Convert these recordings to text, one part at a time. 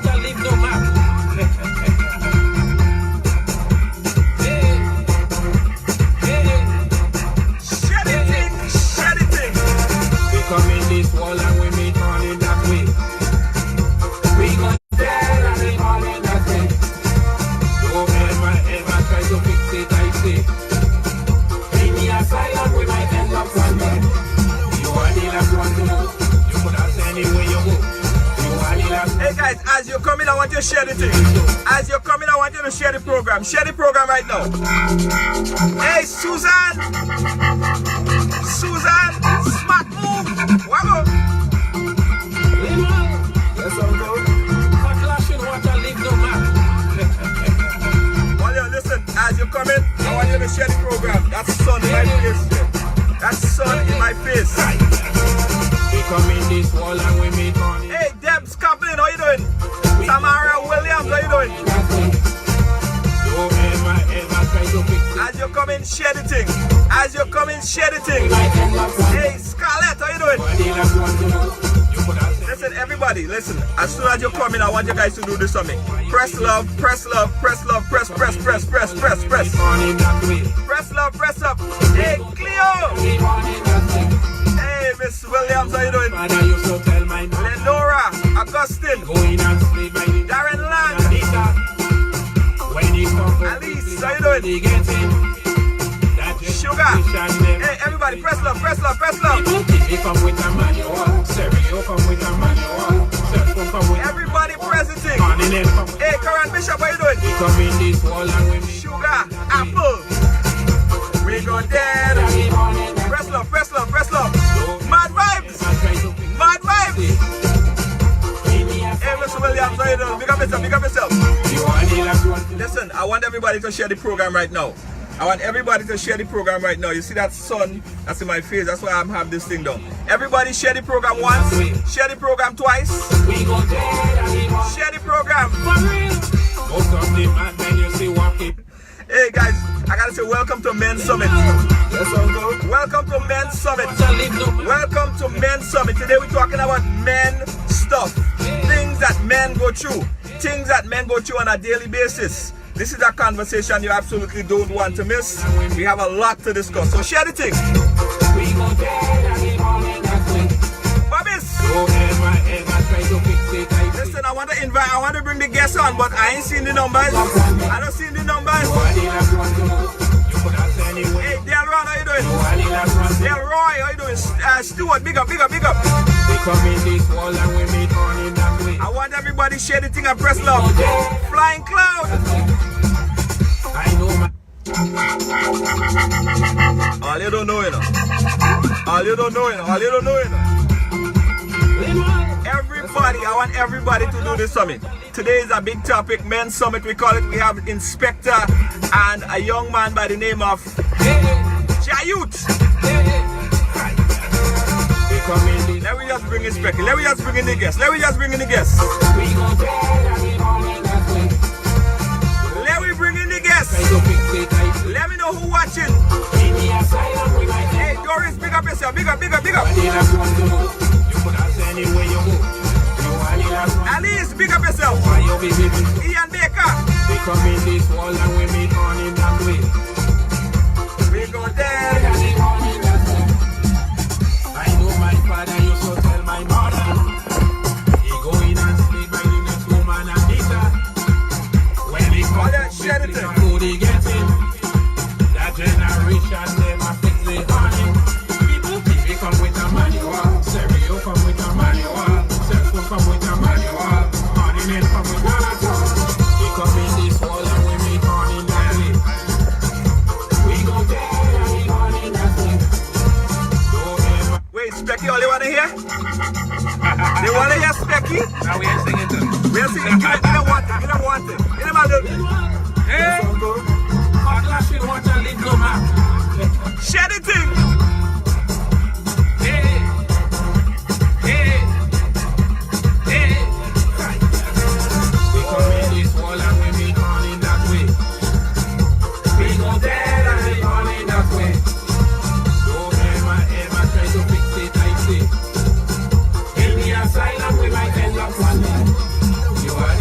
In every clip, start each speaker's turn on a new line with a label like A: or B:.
A: water, leave no map. Come in this wall and we meet on in that way. We go there and we all in that way. Don't ever try to fix it, I say. In the asylum we might end up somewhere. You are the last one to know. You could have anywhere you go. You are the last. Hey guys, as you're coming, I want you to share the thing. As you're coming, I want you to share the program. Share the program right now. Hey Susan! Susan! Smart move! Waggo! Yes, uncle. Clashing water, leave no map. Well, listen, as you're coming, I want you to share the program. That's sun in my face. That's sun in my face. We come in this wall and we meet on it. Hey, Debs Kaplan, how you doing? Tamara Williams, how you doing? Don't ever try to fix it. As you're coming, share the thing. As you're coming, share the thing. Hey, Scarlett, how you doing? Listen, everybody, listen. As soon as you're coming, I want you guys to do this on me. Press love, press love, press love, press. Press love, press up. Hey, Cleo. Hey, Miss Williams, how you doing? Lenora, Augustine, Darren Lang, Alice, how you doing? Sugar. Hey, everybody, press love, press love, press love. Everybody presenting. Hey, Karen Bishop, how you doing? Sugar, Apple. We go dead. Press love, press love, press love. Mad vibes. Mad vibes. Hey, Mr. Williams, how you doing? Big up yourself, big up yourself. Listen, I want everybody to share the program right now. I want everybody to share the program right now. You see that sun that's in my face? That's why I'm having this thing done. Everybody share the program once. Share the program twice. Share the program. Hey guys, I gotta say welcome to Men Summit. Yes, uncle. Welcome to Men Summit. Welcome to Men Summit. Today we're talking about men stuff. Things that men go through. Things that men go through on a daily basis. This is a conversation you absolutely don't want to miss. We have a lot to discuss. So share the thing. Bobbies. Listen, I want to bring the guests on, but I ain't seen the numbers. I don't see the numbers. Hey, Delron, how you doing? Delroy, how you doing? Stuart, big up, big up, big up. I want everybody share the thing and press love. Flying Cloud. I know my. All you don't know, you know. All you don't know, you know. All you don't know, you know. Everybody, I want everybody to do this summit. Today is a big topic, Men Summit. We call it. We have Inspector and a young man by the name of Jayut. Let me just bring Inspector. Let me just bring in the guests. Let me just bring in the guests. Let me bring in the guests. Let me know who watching. Hey, Doris, big up yourself. Big up, big up, big up. Alice, big up yourself. Ian Baker. We come in this wall and we meet on in that way. We go there. I know my father used to tell my mother. He go in and sleep by the next woman and Nita. When he comes to the food he gets in. That generation never fix the honey. People come with a manual. Stereo come with a manual. Cell phone come with a manual. Honey men come with a manual. We come in this wall and we meet on in that way. We go there and we on in that way. Wait, Specky, all you want to hear? They want to hear Specky? Now we are singing too. We are singing. You don't want it. You don't want it. You don't want it. Hey! Hot flashing water, leave no map. Share the thing. Hey! Hey! Hey! We come in this wall and we meet on in that way. We go there and we on in that way. Don't ever try to fix it, I say. In the asylum we might end up one day. You are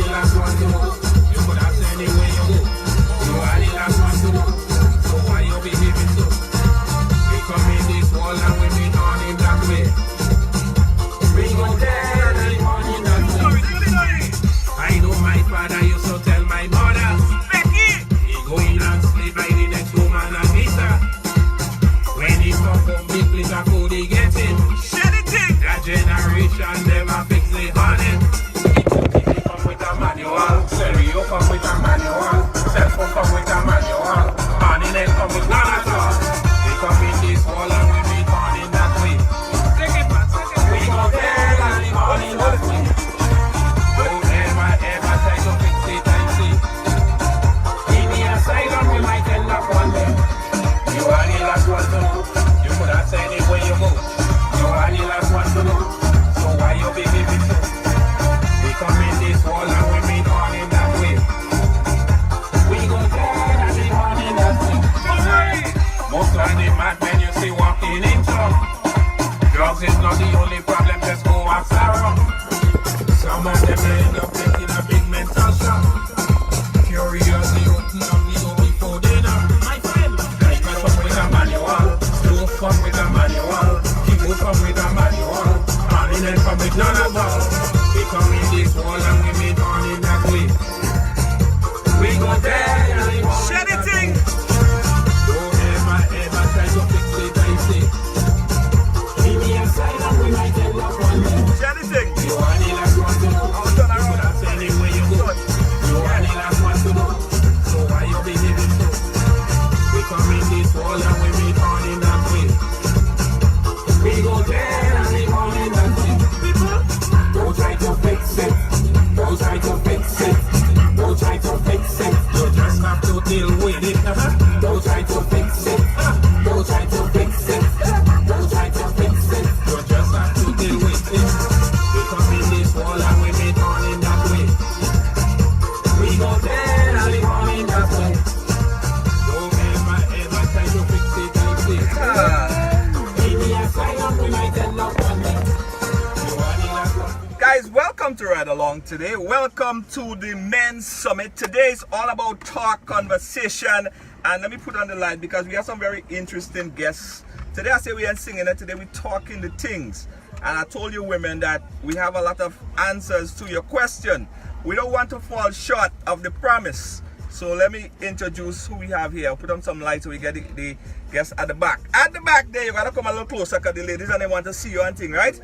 A: ride along today. Welcome to the Men's Summit. Today is all about talk, conversation, and let me put on the light because we have some very interesting guests. Today I say we ain't singing it, today we talking the things. And I told you women that we have a lot of answers to your question. We don't want to fall short of the promise. So let me introduce who we have here. I'll put on some light so we get the guests at the back. At the back there, you gotta come a little closer because the ladies and they want to see you and thing, right?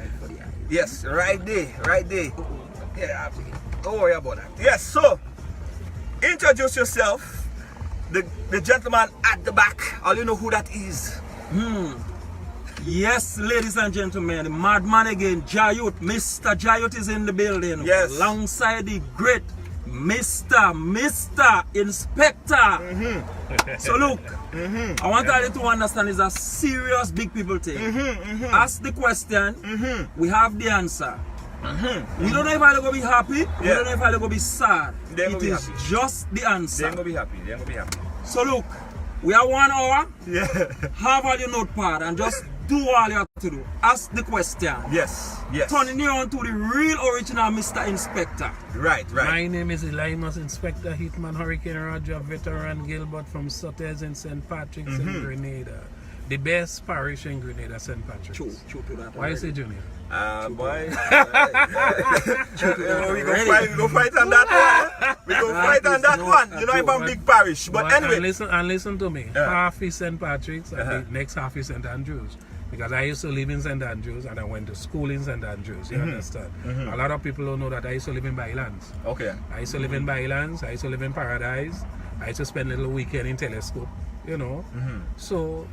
A: Yes, right there, right there. Yeah, don't worry about that. Yes, so introduce yourself. The gentleman at the back. All you know who that is.
B: Yes, ladies and gentlemen, the madman again, Jayut. Mr. Jayut is in the building.
A: Yes.
B: Alongside the great Mr. Inspector. So look, I want you to understand it's a serious big people thing. Ask the question, we have the answer. We don't know if I'm going to be happy, we don't know if I'm going to be sad. It is just the answer.
A: They're going to be happy.
B: So look, we have 1 hour.
A: Yeah.
B: Have all your notepad and just do all you have to do. Ask the question.
A: Yes.
B: Turning you on to the real original Mr. Inspector.
A: Right.
C: My name is Elimus Inspector Hitman Hurricane Roger Veteran Gilbert from Sotters in St. Patrick's in Grenada. The best parish in Grenada, St. Patrick's.
B: True to that.
C: Why is it Junior?
A: Boy. We go fight on that one. We go fight on that one. You know, I'm a big parish. But anyway.
C: Listen to me. Half is St. Patrick's and the next half is St. Andrews. Because I used to live in St. Andrews and I went to school in St. Andrews. You understand? A lot of people don't know that I used to live in Bylands.
A: Okay.
C: I used to live in Bylands. I used to live in Paradise. I used to spend a little weekend in Telescope. You know? So,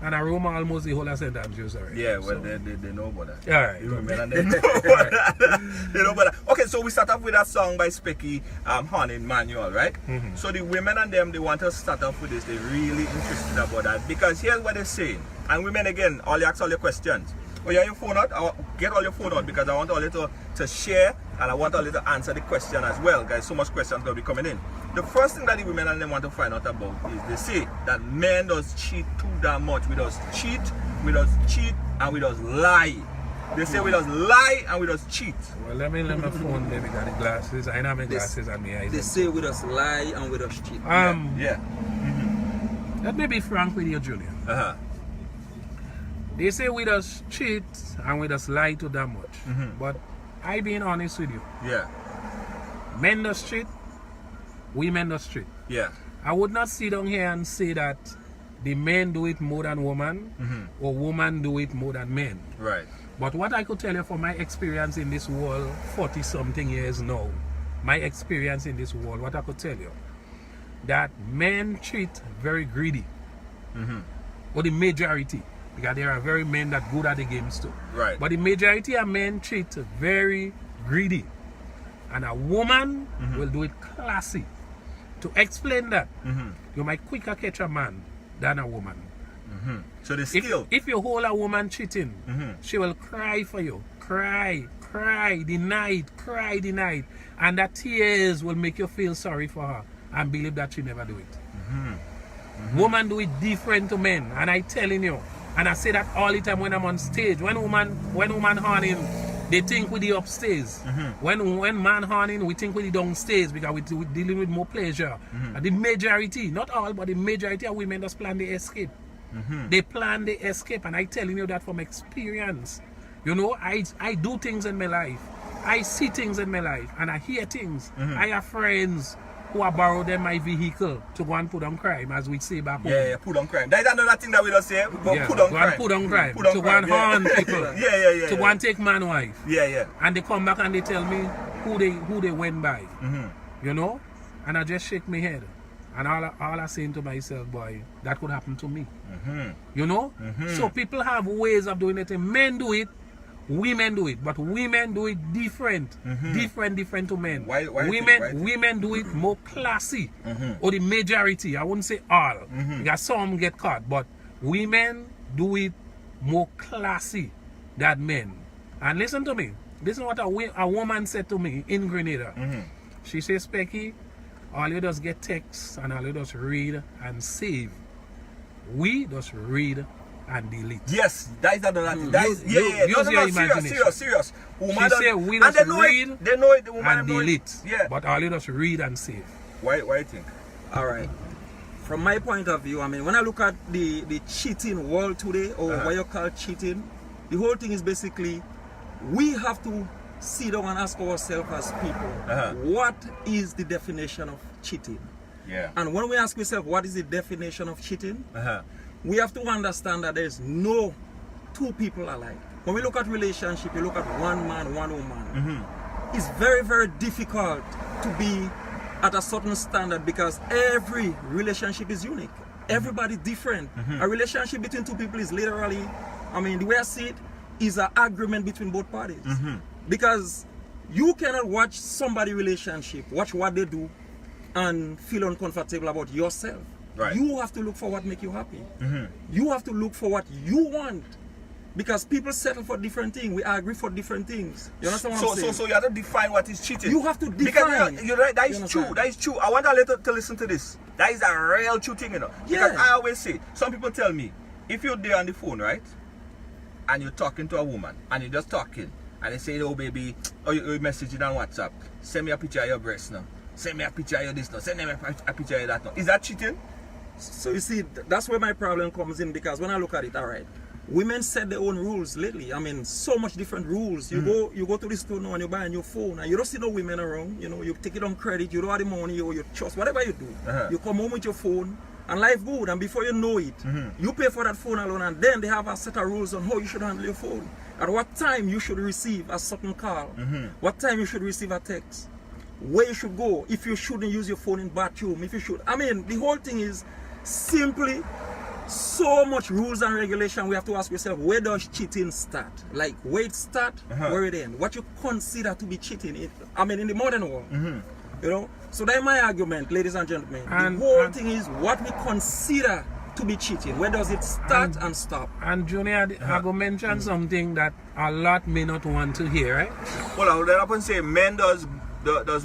C: and I roam almost the whole of St. Andrews already.
A: Yeah, well, they know about that.
C: All right.
A: They know about that. They know about that. Okay, so we start off with a song by Specky, Haunting Manual, right? So the women and them, they want to start off with this. They're really interested about that. Because here's what they're saying. And women, again, all you ask all your questions. Oh, you have your phone out? Get all your phone out because I want all you to share and I want all you to answer the question as well, guys. So much questions going to be coming in. The first thing that the women and them want to find out about is they say that men does cheat too damn much. We does cheat, and we does lie. They say we does lie and we does cheat.
C: Well, let me let my phone there. We got the glasses. I have my glasses and my eyes.
B: They say we does lie and we does cheat.
C: Let me be frank with you, Junior. They say we does cheat and we does lie too damn much. But I being honest with you.
A: Yeah.
C: Men does cheat, women does cheat.
A: Yeah.
C: I would not sit down here and say that the men do it more than women or women do it more than men.
A: Right.
C: But what I could tell you from my experience in this world, 40 something years now, my experience in this world, what I could tell you, that men cheat very greedy. Or the majority. Because there are very men that good at the games too.
A: Right.
C: But the majority of men cheat very greedy. And a woman will do it classy. To explain that, you might quicker catch a man than a woman.
A: So the skill.
C: If you hold a woman cheating, she will cry for you. Cry the night. And that tears will make you feel sorry for her. And believe that she never do it. Women do it different to men. And I telling you, and I say that all the time when I'm on stage. When woman horning, they think we the upstairs. When man horning, we think we the downstairs because we dealing with more pleasure. And the majority, not all, but the majority of women just plan the escape. They plan the escape, and I telling you that from experience. You know, I do things in my life. I see things in my life, and I hear things. I have friends who have borrowed them my vehicle to go and put on crime, as we say back home.
A: Yeah, put on crime. That is another thing that we don't say. But put on crime.
C: Put on crime. To go and harm people. To go and take man wife.
A: Yeah.
C: And they come back and they tell me who they went by. You know? And I just shake my head. And all I saying to myself, boy, that could happen to me. You know? So people have ways of doing it. Men do it. Women do it, but women do it different to men.
A: Why
C: women do it more classy, or the majority. I wouldn't say all, because some get caught, but women do it more classy than men. And listen to me. Listen what a woman said to me in Grenada. She says, Specky, all you just get text and all you just read and save. We just read and delete.
A: Yes, that is another thing. That is,
C: Use your imagination.
A: Serious. Woman
C: She say we just read
A: they know it, the woman
C: and
A: know it.
C: delete.
A: Yeah.
C: But all you just read and save.
A: Why you think?
B: All right. From my point of view, I mean, when I look at the cheating world today, or what you call cheating, the whole thing is basically we have to sit down and ask ourselves as people, what is the definition of cheating?
A: Yeah.
B: And when we ask ourselves what is the definition of cheating, we have to understand that there's no two people alike. When we look at relationship, you look at one man, one woman. It's very, very difficult to be at a certain standard because every relationship is unique. Everybody different. A relationship between two people is literally, I mean, the way I see it, is an agreement between both parties. Because you cannot watch somebody's relationship, watch what they do, and feel uncomfortable about yourself.
A: Right.
B: You have to look for what make you happy. You have to look for what you want. Because people settle for different things. We agree for different things. You understand what I'm saying?
A: So you have to define what is cheating.
B: You have to define.
A: Because you're right, that is true. That is true. I want to listen to this. That is a real true thing, you know. Because I always say, some people tell me, if you're there on the phone, right, and you're talking to a woman, and you're just talking, and they say, oh baby, or you're messaging on WhatsApp, send me a picture of your breast now. Send me a picture of your this now. Send me a picture of that now. Is that cheating?
B: So you see, that's where my problem comes in, because when I look at it, all right, women set their own rules lately. I mean, so much different rules. You go to the store now and you buy a new phone and you don't see no women around. You know, you take it on credit, you don't have the money or you trust, whatever you do. You come home with your phone and life good, and before you know it, you pay for that phone alone, and then they have a set of rules on how you should handle your phone. At what time you should receive a certain call, what time you should receive a text, where you should go, if you shouldn't use your phone in bathroom, if you should. I mean, the whole thing is simply so much rules and regulation. We have to ask yourself, where does cheating start? Like, where it start, where it end? What you consider to be cheating? I mean, in the modern world, you know. So that's my argument, ladies and gentlemen. The whole thing is what we consider to be cheating. Where does it start and stop? And
C: Junior, I go mention something that a lot may not want to hear, right?
A: Well, I would up and say men does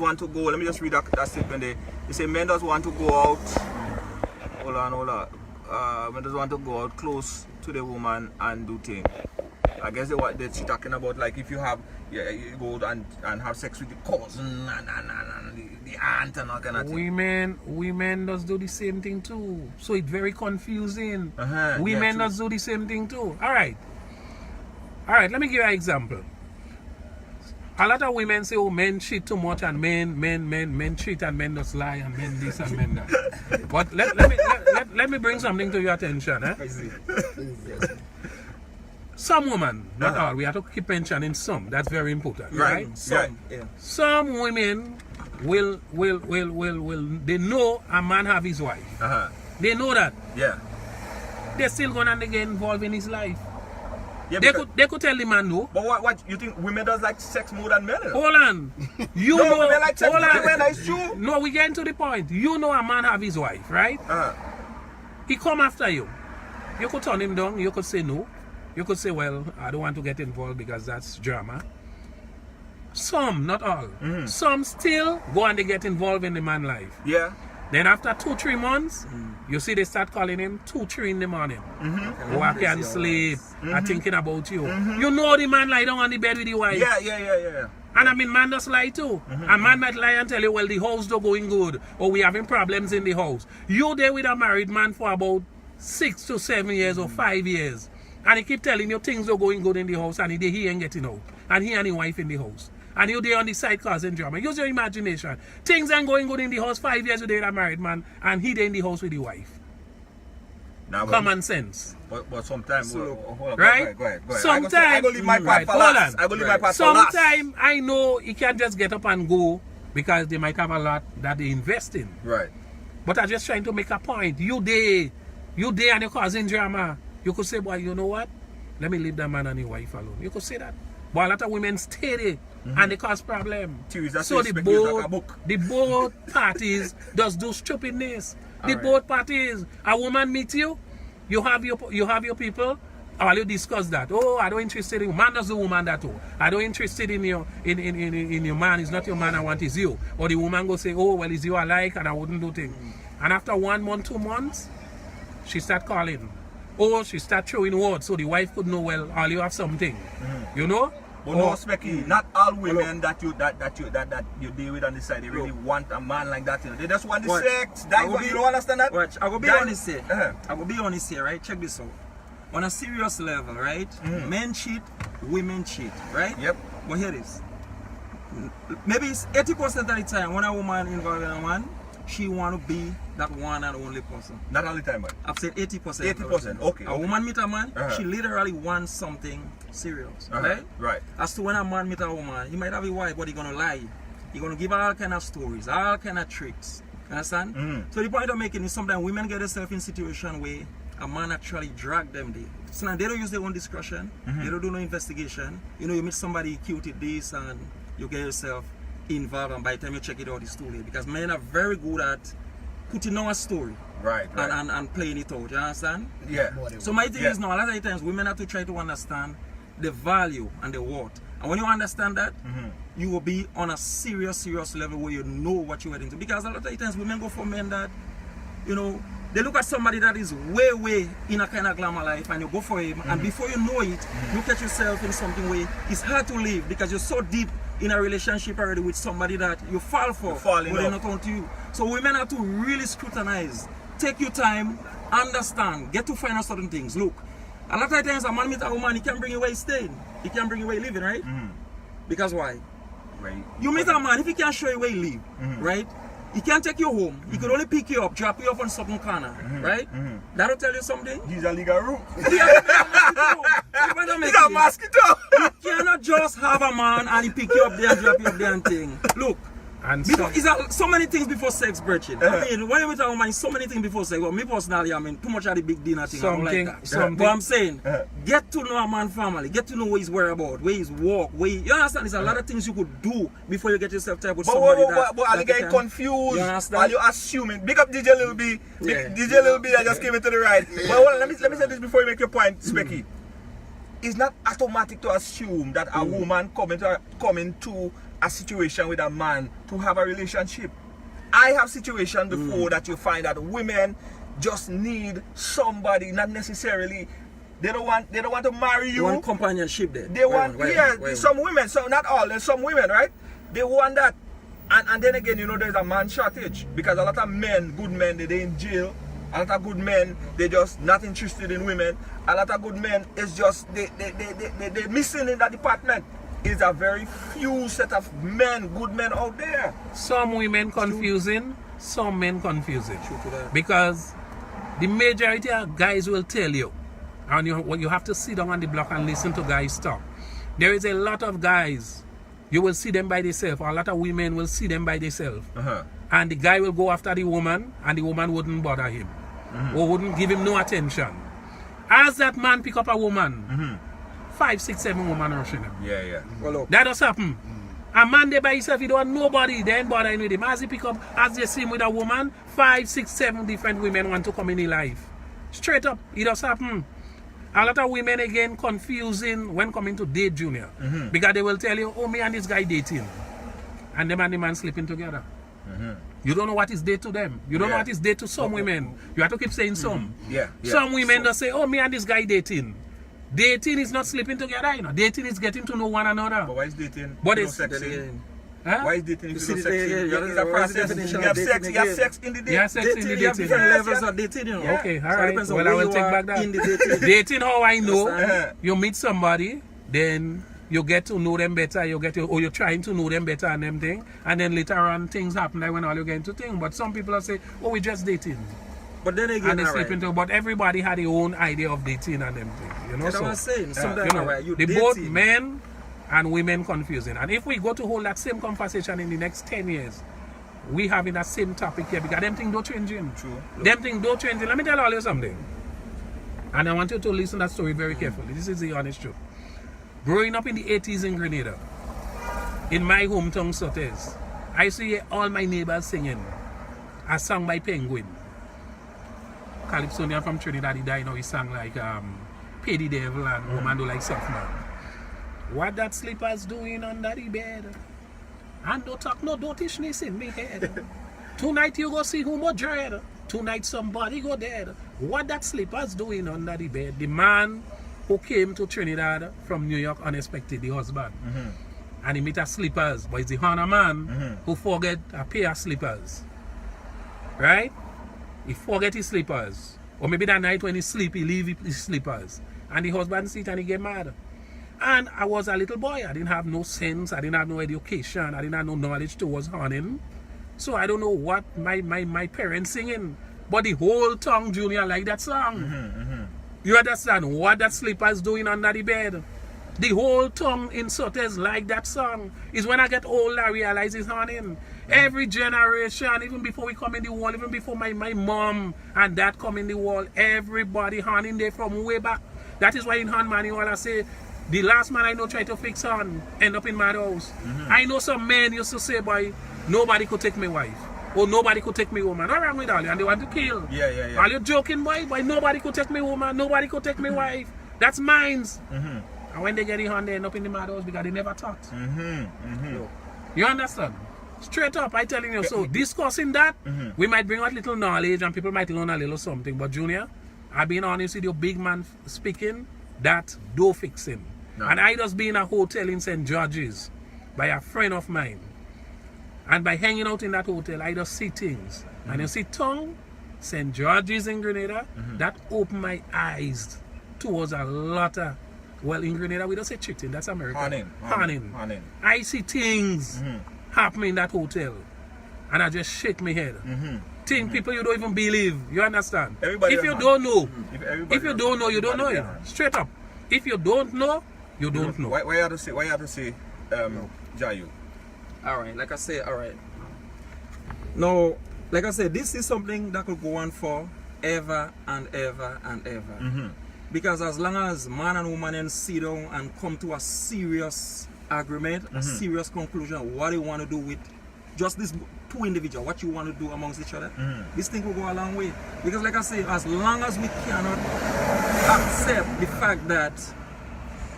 A: want to go. Let me just read that statement there. They say men does want to go out. Hold on. Men does want to go out close to the woman and do things. I guess they're talking about, like, if you have, you go and have sex with the cousin and the aunt and all kind of thing.
C: Women does do the same thing too. So it's very confusing. Women does do the same thing too. All right, let me give you an example. A lot of women say, oh, men cheat too much, and men cheat, and men just lie, and men this and men that. But let me bring something to your attention. Some women, not all, we have to keep mentioning some. That's very important, right? Some women will they know a man have his wife. They know that.
A: Yeah.
C: They're still gonna get involved in his life.
A: Yeah,
C: they could tell the man no.
A: But what you think women does like sex more than men?
C: Hold on. You know
A: women like sex more than men, that's true.
C: No, we getting to the point. You know a man have his wife, right? He come after you. You could turn him down, you could say no. You could say, well, I don't want to get involved because that's drama. Some, not all. Some still go and they get involved in the man's life.
A: Yeah.
C: Then after 2-3 months, you see they start calling him 2-3 in the morning. Oh, I can't sleep. I'm thinking about you. You know the man lie down on the bed with the wife.
A: Yeah.
C: And I mean, man does lie too. A man might lie and tell you, well, the house don't going good, or we having problems in the house. You there with a married man for about 6 to 7 years or 5 years. And he keep telling you things are going good in the house, and he ain't getting out. And he and his wife in the house. And you there on the side causing drama. Use your imagination. Things ain't going good in the house. 5 years you there with a married man, and he there in the house with the wife. Now, common sense.
A: But sometimes,
C: right?
A: Go ahead.
C: Sometimes,
A: I go leave my part for last.
C: Sometimes I know he can't just get up and go because they might have a lot that they invest in.
A: Right.
C: But I'm just trying to make a point. You there and you're causing drama. You could say, boy, you know what? Let me leave that man and his wife alone. You could say that. But a lot of women stay there and they cause problem. So the both parties does do stupidness. Both parties. A woman meet you, you have your people, or you discuss that. Oh, I don't interested in man does the woman that too. I don't interested in your man. It's not your man I want, is you. Or the woman go say, oh well, it's you I like and I wouldn't do things. And after 1 month, 2 months, she start calling. Or she start throwing words so the wife could know, well, all you have something. You know?
A: But no, Specky, not all women that you deal with on this side, they really want a man like that. You know? They just want the sex. You don't understand that?
B: Watch, I will be honest here. I will be honest here, right? Check this out. On a serious level, right? Men cheat, women cheat, right?
A: Yep.
B: But here it is. Maybe it's 80% of the time when a woman involved in a man, she want to be that one and only person.
A: Not all the time, but
B: I've said 80%.
A: 80%, okay.
B: A woman meet a man, she literally wants something serious, right?
A: Right.
B: As to when a man meet a woman, he might have a wife, but he's gonna lie. He's gonna give her all kind of stories, all kind of tricks. Understand? So the point I'm making is sometimes women get themselves in situation where a man actually drag them there. So now they don't use their own discretion, they don't do no investigation. You know, you meet somebody cute at this and you get yourself involved, and by the time you check it out, it's too late. Because men are very good at putting on a story.
A: Right.
B: And playing it out, you understand?
A: Yeah.
B: So my thing is now, a lot of the times women have to try to understand the value and the worth. And when you understand that, you will be on a serious level where you know what you're heading to. Because a lot of the times women go for men that, you know, they look at somebody that is way in a kind of glamour life, and you go for him, and before you know it, you catch yourself in something where it's hard to live because you're so deep in a relationship already with somebody that you fall for, but they're not on to you. So women have to really scrutinize, take your time, understand, get to find out certain things. Look, a lot of times a man meet a woman, he can bring you where he's staying, he can bring you where he living, right? Because why?
A: Right.
B: You meet a man, if he can't show you where he live, right? He can't take you home. He could only pick you up, drop you off on certain corner, right? That'll tell you something.
A: He's a legal route.
B: He's a
A: mosquito.
B: You cannot just have a man and he pick you up there and drop you up there and thing. Look,
C: And
B: so many things before sex, Bridget. I mean, when you meet a woman, so many things before sex. Well, me personally, I mean, too much of the big dinner thing. I don't like that. But I'm saying, get to know a man's family. Get to know where he's whereabouts, where he's walk, where you understand? There's a lot of things you could do before you get yourself tied with somebody
A: but are you getting confused?
B: You understand?
A: Are you assuming? Big up DJ Lil B. DJ Lil B, I just came into the ride. But hold on, let me say this before you make your point, Specky. It's not automatic to assume that a woman come into a situation with a man to have a relationship. I have situations before that you find that women just need somebody, not necessarily. They don't want to marry you.
B: They want companionship there.
A: They want some women, so not all. There's some women, right? They want that, and then again, you know, there's a man shortage because a lot of men, good men, they're in jail. A lot of good men, they're just not interested in women. A lot of good men is just they're missing in that department. It's a very few set of men, good men out there.
C: Some women confusing, some men confusing. Because the majority of guys will tell you, and you have to sit down on the block and listen to guys talk. There is a lot of guys, you will see them by themselves, or a lot of women will see them by themselves. And the guy will go after the woman, and the woman wouldn't bother him, or wouldn't give him no attention. As that man pick up a woman, 5, 6, 7 women rushing him.
A: Yeah.
B: Well,
C: that does happen. A man there by himself, he don't want nobody, they ain't bothering with him. As he pick up, as they see him with a woman, 5, 6, 7 different women want to come in his life. Straight up, it does happen. A lot of women again confusing when coming to date Junior. Because they will tell you, oh, me and this guy dating. And them and the man sleeping together. You don't know what is date to them. You don't know what is date to some women. You have to keep saying some. Some women just say, oh, me and this guy dating. Dating is not sleeping together, you know. Dating is getting to know one another.
A: But why is dating?
C: But it's
A: sexy.
C: Huh?
A: Why is dating if you
B: sexy?
A: It's a process. You have sex. You have sex in the day.
C: You have sex in the dating.
B: You have different levels of dating, you know.
C: Okay, all right. Well, I will take back that. Dating, how I know, you meet somebody, then you get to know them better, or you're trying to know them better and them thing, and then later on things happen like when all you get into things. But some people are say, oh, we're just dating.
B: But then again,
C: and they slip into, but everybody had their own idea of dating and them thing. You know,
B: that's what I'm saying. Sometimes,
C: they both men and women confusing. And if we go to hold that same conversation in the next 10 years, we having that same topic here because them things don't changing.
A: True.
C: Them things don't changing. Let me tell all you something. And I want you to listen to that story very carefully. This is the honest truth. Growing up in the 80s in Grenada, in my hometown Sotes, I see all my neighbors singing a song by Penguin. Calypsonian from Trinidad, he died now, he sang like Pay the Devil and Woman Do Like Soft Man. What that sleepers doing under the bed? And don't talk no dotishness in me head. Tonight you go see who more dread. Tonight somebody go there. What that slippers doing under the bed? The man who came to Trinidad from New York unexpected, the husband. And he meet a slippers, but it's the Hana man who forget a pair of slippers. Right? He forget his slippers. Or maybe that night when he sleep, he leave his slippers. And the husband sit and he get mad. And I was a little boy. I didn't have no sense. I didn't have no education. I didn't have no knowledge towards hunting. So I don't know what my parents singing. But the whole tongue Junior like that song. You understand what that slippers doing under the bed? The whole tongue in Sotes like that song. Is when I get older I realize it's hunting. Every generation, even before we come in the world, even before my mom and dad come in the world, everybody hunting there from way back. That is why in hand manual I say, the last man I know try to fix on, end up in madhouse. I know some men used to say, boy, nobody could take my wife. Or nobody could take me woman. What wrong with all you? And they want to kill.
A: Yeah.
C: Are you joking, boy? Boy, nobody could take me woman. Nobody could take me wife. That's mines. And when they get in hand, they end up in the madhouse because they never taught. You understand? Straight up, I telling you. So discussing that, we might bring out little knowledge and people might learn a little something. But Junior, I've been honest with you, big man speaking, that do fixing. No. And I just be in a hotel in St. George's by a friend of mine. And by hanging out in that hotel, I just see things. And you see tongue, St. George's in Grenada, that opened my eyes towards a lot of, well, in Grenada, we don't say cheating, that's American. Hunting. I see things happening in that hotel. And I just shake my head. Things people you don't even believe. You understand? If you don't know, you don't know it. Straight up. If you don't know, you don't know.
A: Why you have to say, Jayu?
B: Alright, like I say, alright. No, like I said, this is something that could go on for ever and ever and ever. Because as long as man and woman then sit down and come to a serious agreement, a serious conclusion, what they want to do with just this two individuals, what you want to do amongst each other, this thing will go a long way. Because like I say, as long as we cannot accept the fact that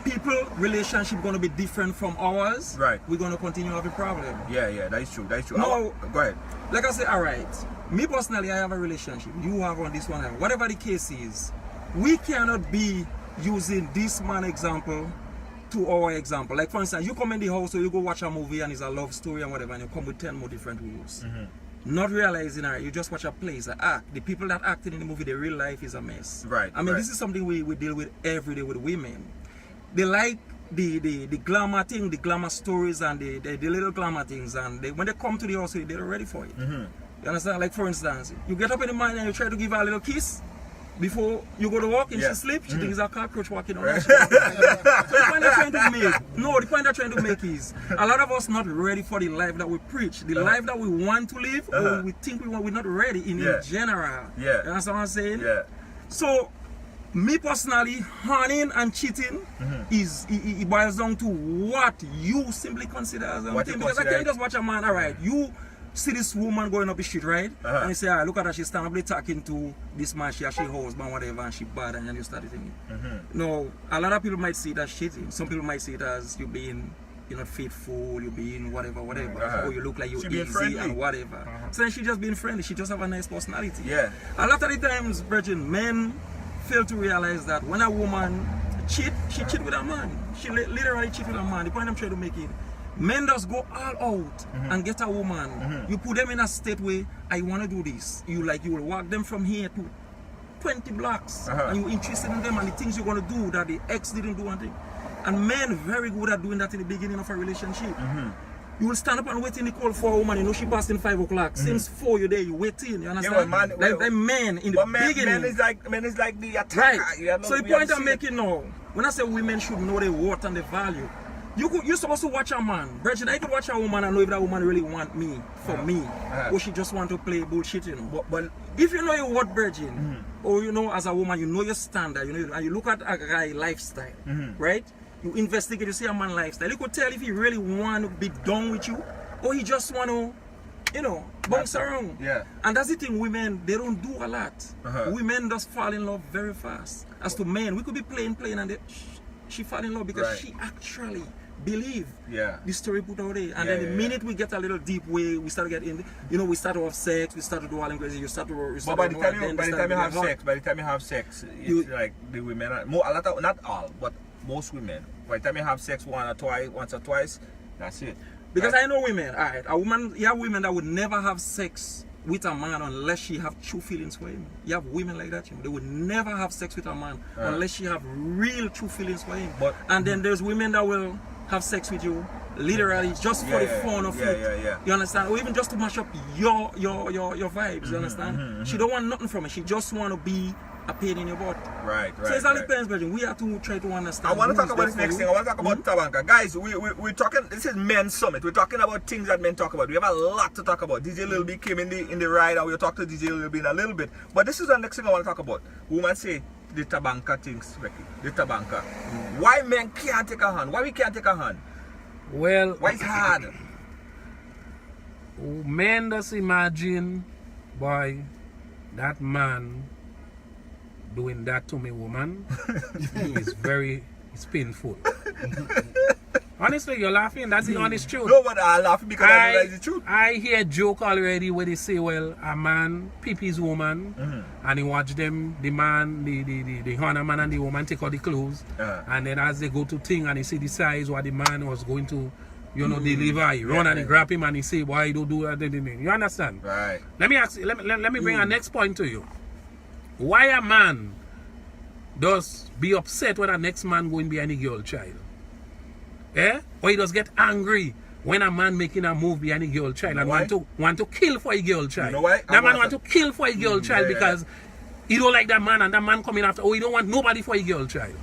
B: people relationship going to be different from ours,
A: right,
B: we're going to continue to have a problem.
A: Yeah, that is true.
B: No,
A: go ahead.
B: Like I say, alright, me personally, I have a relationship. You have on this one. Whatever the case is, we cannot be using this man example to our example. Like for instance, you come in the house or you go watch a movie and it's a love story and whatever, and you come with 10 more different rules. Not realizing you just watch a play, it's an act. The people that acted in the movie, their real life is a mess.
A: Right.
B: I mean, this is something we deal with every day with women. They like the glamour thing, the glamour stories and the little glamour things, and when they come to the house, they're ready for it. You understand? Like for instance, you get up in the morning and you try to give her a little kiss before you go to work and she sleeps, she thinks it's a cockroach walking on her. So the point they're trying to make, the point they're trying to make is a lot of us not ready for the life that we preach, the life that we want to live, or we think we want, we're not ready in general. You understand what I'm saying? So me personally, hunting and cheating it boils down to what you simply consider as a thing. Because I can't just watch a man, alright, you see this woman going up the street, right? And you say, look at her, she's standing up there talking to this man, she husband, whatever, and she bad, and then you start thinking. No, a lot of people might see that cheating. Some people might see it as you being, you're not faithful, you're being whatever, or you look like you're easy and whatever. So then she just being friendly, she just have a nice personality. A lot of the times, Virgin, men fail to realize that when a woman cheat, she cheat with a man. She literally cheat with a man. The point I'm trying to make it, men just go all out and get a woman. You put them in a state where I want to do this. You will walk them from here to 20 blocks and you're interested in them and the things you're going to do that the ex didn't do anything. And men very good at doing that in the beginning of a relationship. You will stand up and wait in the cold for a woman, you know she passed in 5 o'clock. Since 4 you're there, you waiting, you understand?
A: Yeah, well,
B: like men in the beginning.
A: Men is like the attacker.
B: Right. So the point I'm making now, when I say women should know their worth and their value, you're supposed to watch a man. Virgin, I could watch a woman and know if that woman really want me for me, or she just want to play bullshit, you know. But if you know your worth, Virgin, or you know as a woman, you know your standard, you know, and you look at a guy lifestyle, right? You investigate, you see a man lifestyle. You could tell if he really want to be done with you, or he just want to, you know, bounce around. And that's the thing, women, they don't do a lot. Women just fall in love very fast. As to men, we could be playing and she fall in love because she actually believe
A: Yeah.
B: the story put out there. And
A: Yeah,
B: then the
A: yeah,
B: minute we get a little deep way, we start to get in, we start to have sex, we start to do all them crazy, you start to
A: But by the time you have sex, it's like the women are more, a lot of, not all, but most women. By the time you have sex once or twice, that's it.
B: Because
A: Right.
B: I know women, alright, you have women that would never have sex with a man unless she have true feelings for him. You have women like that, they would never have sex with a man unless she have real true feelings for him. And then there's women that will have sex with you literally just for the fun of it. You understand? Or even just to mash up your vibes, you understand? She don't want nothing from it. She just want to be a pain in your butt.
A: Right.
B: So it's all depends, but we have to try to understand.
A: I want to talk about this next thing. I want to talk about Tabanka. Guys, we're talking, this is Men's Summit. We're talking about things that men talk about. We have a lot to talk about. DJ Lil B came in the ride and we'll talk to DJ Lil B in a little bit. But this is the next thing I want to talk about. Women say the Tabanka things, Ricky. The Tabanka. Why men can't take a hand? Why we can't take a hand?
C: Well,
A: Why it's hard?
C: men just imagine, boy, that man doing that to me, woman, it's painful. Honestly, you're laughing. That's the honest truth.
A: No, but I laugh because I realize the truth.
C: I hear joke already where they say, well, a man peep his woman, and he watch them, the man, the honor man and the woman take out the clothes, and then as they go to thing and he see the size what the man was going to, deliver, he run and he grab him and he say, why you don't do that? You understand?
A: Right.
C: Let me ask you, let me bring a next point to you. Why a man does be upset when a next man going behind a girl child? Or he does get angry when a man making a move behind a girl child and want to kill for a girl child.
A: You know why?
C: That man want to kill for a girl child because he don't like that man and that man coming after, he don't want nobody for a girl child.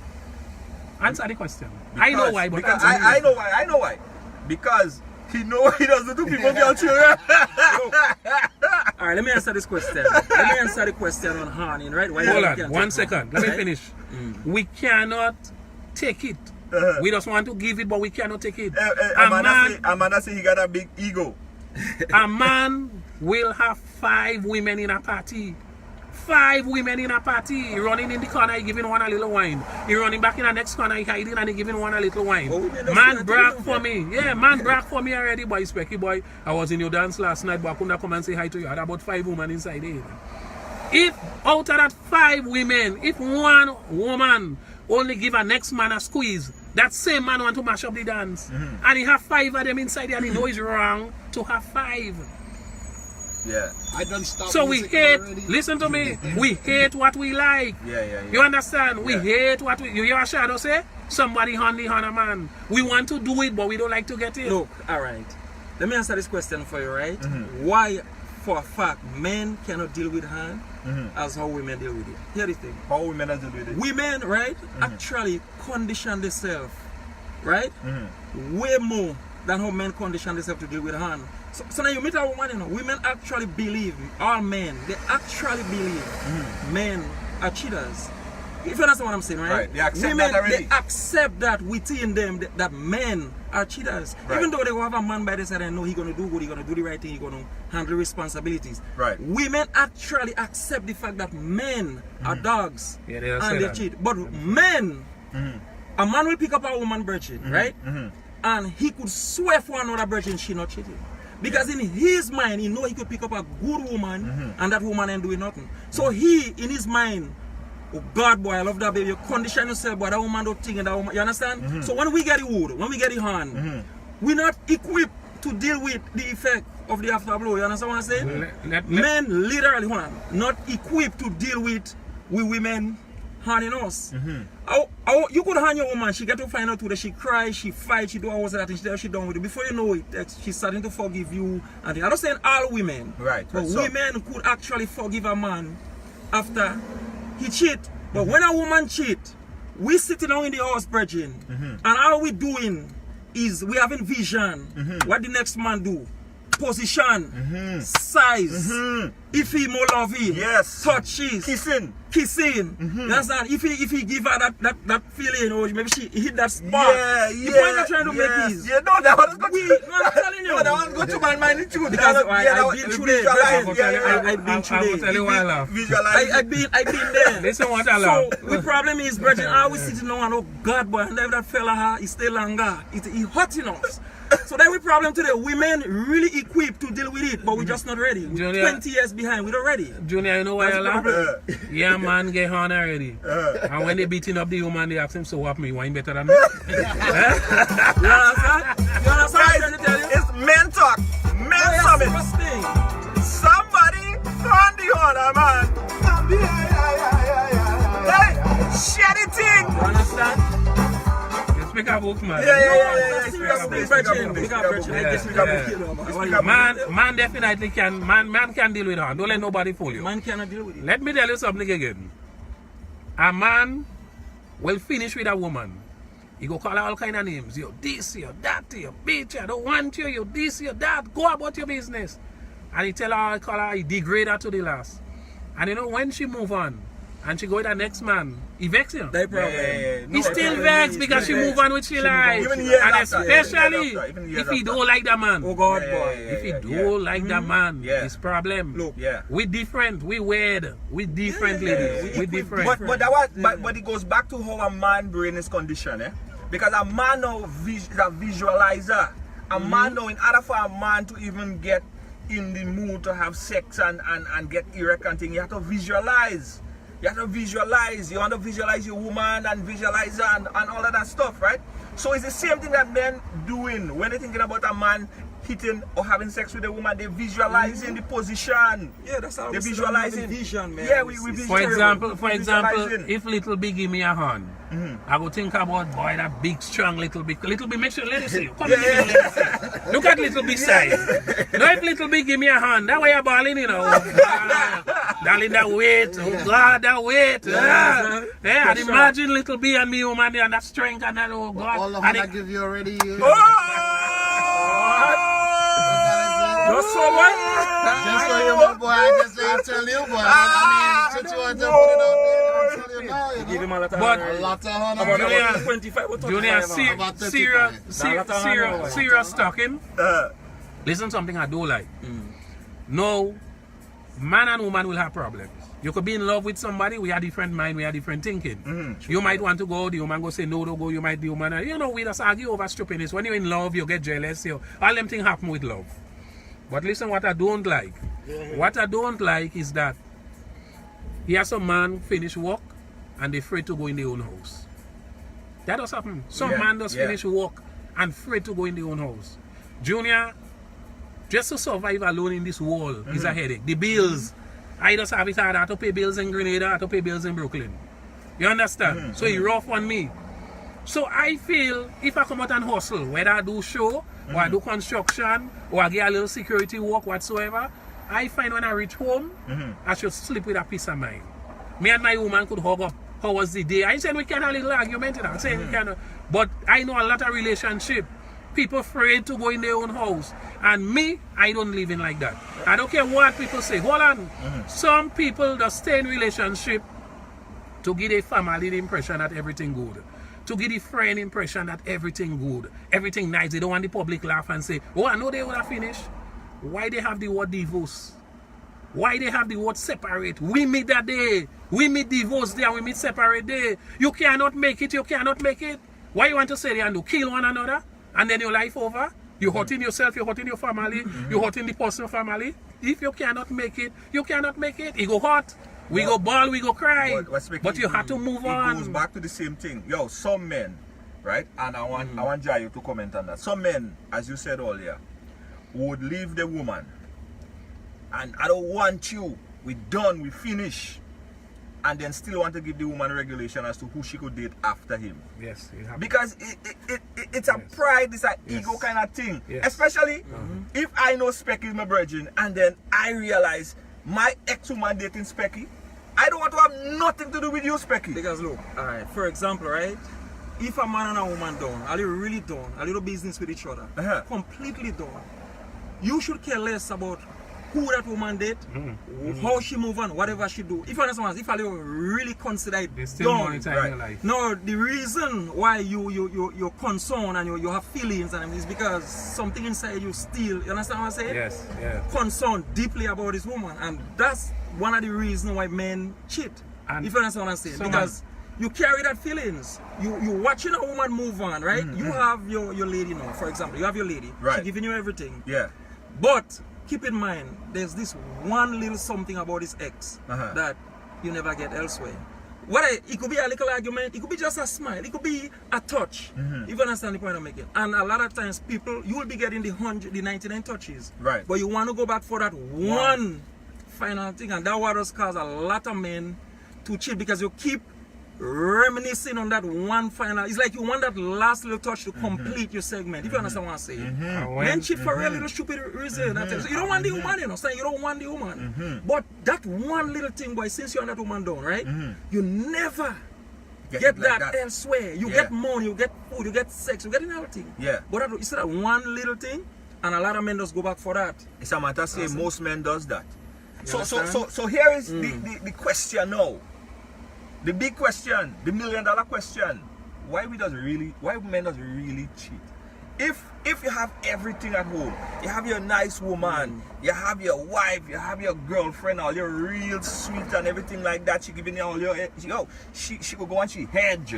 C: Answer the question. I know why, but answer
A: I know why. Because he know he doesn't do people girl children.
B: Alright, let me answer this question. Let me answer the question on horning, right? Why
C: hold on, 1 second. Let me finish. We cannot take it. We just want to give it, but we cannot take it.
A: Amanda say he got a big ego.
C: A man will have 5 women in a party. 5 women in a party. He running in the corner, he giving one a little wine. He running back in the next corner, he hiding and he giving one a little wine. Man brag for me. Yeah, man brag for me already, boy. Specky boy. I was in your dance last night, but I couldn't come and say hi to you. I had about 5 women inside there. If out of that 5 women, if one woman only give a next man a squeeze, that same man want to mash up the dance. And he have 5 of them inside there and he know it's wrong to have 5.
A: Yeah.
D: I done stopped.
C: So we hate, listen to me, we hate what we like.
A: Yeah.
C: You understand? We hate what you hear a shadow say? Somebody on a man. We want to do it, but we don't like to get it.
B: Look, alright. Let me answer this question for you, right? Why, for a fact, men cannot deal with hand as how women deal with it? Hear the thing.
A: How women deal with it?
B: Women, right, actually condition themselves, right? Way more than how men condition themselves to deal with hand. So now you meet a woman, women actually believe, all men, they actually believe men are cheaters. If you understand what I'm saying, right?
A: They accept
B: women,
A: that already.
B: they accept that within them, that men are cheaters.
A: Right.
B: Even though they will have a man by their side and know he's going to do good, he's going to do the right thing, he's going to handle responsibilities.
A: Right.
B: Women actually accept the fact that men are dogs
C: Yeah, they don't
B: and
C: say
B: they
C: that.
B: cheat. But men, a man will pick up a woman virgin, right? And he could swear for another virgin she not cheating. Because in his mind, he know he could pick up a good woman and that woman ain't doing nothing. So he, in his mind, oh God, boy, I love that baby. You condition yourself, but that woman don't think and that woman, you understand? So when we get the wood, when we get the hand, we're not equipped to deal with the effect of the afterblow. You understand what I'm saying? Men literally, not equipped to deal with women handing us. You could hand your woman, she get to find out today, she cry, she fight, she do all that and she done with it. Before you know it, she's starting to forgive you. And I'm not saying all women,
A: right?
B: But women could actually forgive a man after he cheat. But when a woman cheat, we sitting down in the house, virgin, and all we doing is we having vision. What the next man do? position, size, if he more lovey, touches,
A: kissing.
B: You understand? If he give her that feeling, or maybe she hit that spot. The point I'm trying to make is,
A: yeah, no, that one's got
B: I'm telling you,
A: no, that one's got to my mind too.
B: Because I've been through there. I've been through there.
A: Visualize.
B: I've been there.
C: Listen what I love.
B: So the problem is, brethren, I always sitting down and oh God, boy, and that fella he stay longer. He hurting us. So then we problem today. Women really equipped to deal with it, but we're just not ready. We're 20 years behind. We're not ready.
C: Junior, you know why I laugh? Yeah, man, get on already. And when they beating up the woman, they ask him, so what me? Wine better than me?
B: You understand? You understand what I'm trying to tell you?
A: It's men talk. Men summit. Somebody on the corner, man. Hey, share the thing.
B: You understand?
C: Speak up, book, man. Man definitely can. Man can deal with her. Don't let nobody fool you.
B: Man cannot deal with it.
C: Let me tell you something again. A man will finish with a woman. He go call her all kind of names. You this, you that, you bitch, I don't want you, you this, you that. Go about your business. And he tell her, call her, he degrade her to the last. And you know, when she move on, and she go with the next man, he vex him. He still vex because she move on with she like. And especially if he don't like the man.
B: Oh God, boy.
C: If he don't like the man, it's problem.
A: Look,
C: we different, we weird, we different ladies. We different.
A: But it goes back to how a man brain is conditioned, eh? Because a man now is a visualizer. A man now, in order for a man to even get in the mood to have sex and get erect and thing, you have to visualize. You have to visualize. You want to visualize your woman and visualize her and all of that stuff, right? So it's the same thing that men doing when they're thinking about a man hitting or having sex with a woman. They visualizing the position.
B: Yeah, that's how
A: they visualizing
B: vision, man.
A: Yeah, we visualize.
C: For example, if little big give me a hand, I go think about boy that big strong little big make sure let me see you. Come here, let me see. Look at little big size. Now if little big give me a hand, that way you're balling, you know. Darling, that weight, oh God, that weight. Yeah, and imagine little big and me woman and that strength and that oh God.
D: All the hand I give you already.
B: Just so what?
D: Just so you, my boy. I just say tell you, boy. I mean, since you want to put it out there, I'll tell you now.
B: Give him a lot of
C: But
D: a lot of honor.
B: about 25 or 25.
C: Junior, serious talking. Listen, something I do like. No, man and woman will have problems. You could be in love with somebody, we have different mind, we have different thinking. You might want to go, the woman go say no, don't go, you might the woman. You know, we just argue over stupidness. When you're in love, you get jealous. All them things happen with love. But listen, what I don't like. What I don't like is that here some man finish work and they're afraid to go in their own house. That does happen. Some man does finish work and afraid to go in their own house. Junior, just to survive alone in this world is a headache. The bills, I just have it hard. I have to pay bills in Grenada, I have to pay bills in Brooklyn. You understand? So it's rough on me. So I feel if I come out and hustle, whether I do show, or I do construction, or I get a little security work whatsoever, I find when I reach home, I should sleep with a peace of mind. Me and my woman could hug up. How was the day? I said we can have a little argument. I'm saying we can, but I know a lot of relationship. People afraid to go in their own house. And me, I don't live in like that. I don't care what people say. Hold on. Some people just stay in relationship to give their family the impression that everything good. To give the friend impression that everything good. Everything nice. They don't want the public laugh and say, oh, I know they would have finished. Why they have the word divorce? Why they have the word separate? We meet that day. We meet divorce day and we meet separate day. You cannot make it. You cannot make it. Why you want to say they and to kill one another? And then your life over? You're hurting yourself, you're hurting your family, you're hurting the personal family. If you cannot make it, you cannot make it. It go hot. We go ball, we go cry. But you have to move on.
A: It goes back to the same thing. Yo, some men, right? And I want Jayo to comment on that. Some men, as you said earlier, would leave the woman. And I don't want you. We done, we finish. And then still want to give the woman regulation as to who she could date after him.
C: Yes, it happens.
A: Because it's a pride, it's an ego kind of thing. Especially if I know Specky is my virgin and then I realize my ex-woman dating Specky, I don't want to have nothing to do with you, Specky.
B: Because look, alright, for example, right? If a man and a woman done, are they really done, a little business with each other, completely done, you should care less about who that woman date, how she move on, whatever she do. If you understand, if you really consider it
C: They still
B: done,
C: monitor your life.
B: no, the reason why you're concerned and you have feelings and is because something inside you still, you understand what I'm saying?
C: Yes,
B: Concerned deeply about this woman, and that's one of the reasons why men cheat.
C: And
B: if you understand what I'm saying,
C: someone-
B: because you carry that feelings. You watching a woman move on, right? You have your lady now, for example. You have your lady.
A: Right.
B: She giving you everything.
A: Yeah.
B: But keep in mind, there's this one little something about this ex that you never get elsewhere. It could be a little argument, it could be just a smile, it could be a touch. If you understand the point I'm making. And a lot of times people, you will be getting the 99 touches.
A: Right.
B: But you want to go back for that one final thing. And that what does cause a lot of men to cheat, because you keep reminiscing on that one final. It's like you want that last little touch to complete your segment. If you understand what I'm saying.
C: And when-
B: Men cheat for a little stupid reason. So you don't want the woman, you know. Saying you don't want the woman. But that one little thing, boy, since you're that woman done, right? You never get
A: like
B: that elsewhere. You get money, you get food, you get sex, you get everything.
A: Yeah.
B: But it's that one little thing, and a lot of men just go back for that.
A: It's a matter say most men does that. So
B: understand?
A: here is the question now. The big question, the $1 million question. Why men does really cheat? If you have everything at home, you have your nice woman, you have your wife, you have your girlfriend, all your real sweet and everything like that, she giving you all your she could go and she hedged.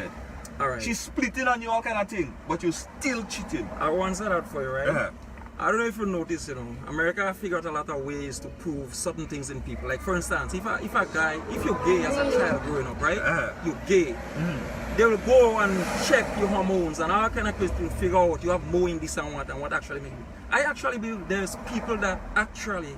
B: Alright.
A: She's splitting on you all kind of thing, but you still cheating.
B: I want to say that for you, right?
A: Uh-huh.
B: I don't know if you notice, you know, America figured out a lot of ways to prove certain things in people. Like, for instance, if you're gay as a child growing up, right? You're gay. They will go and check your hormones and all kind of questions to figure out you have more in this and what actually makes you. I actually believe there's people that actually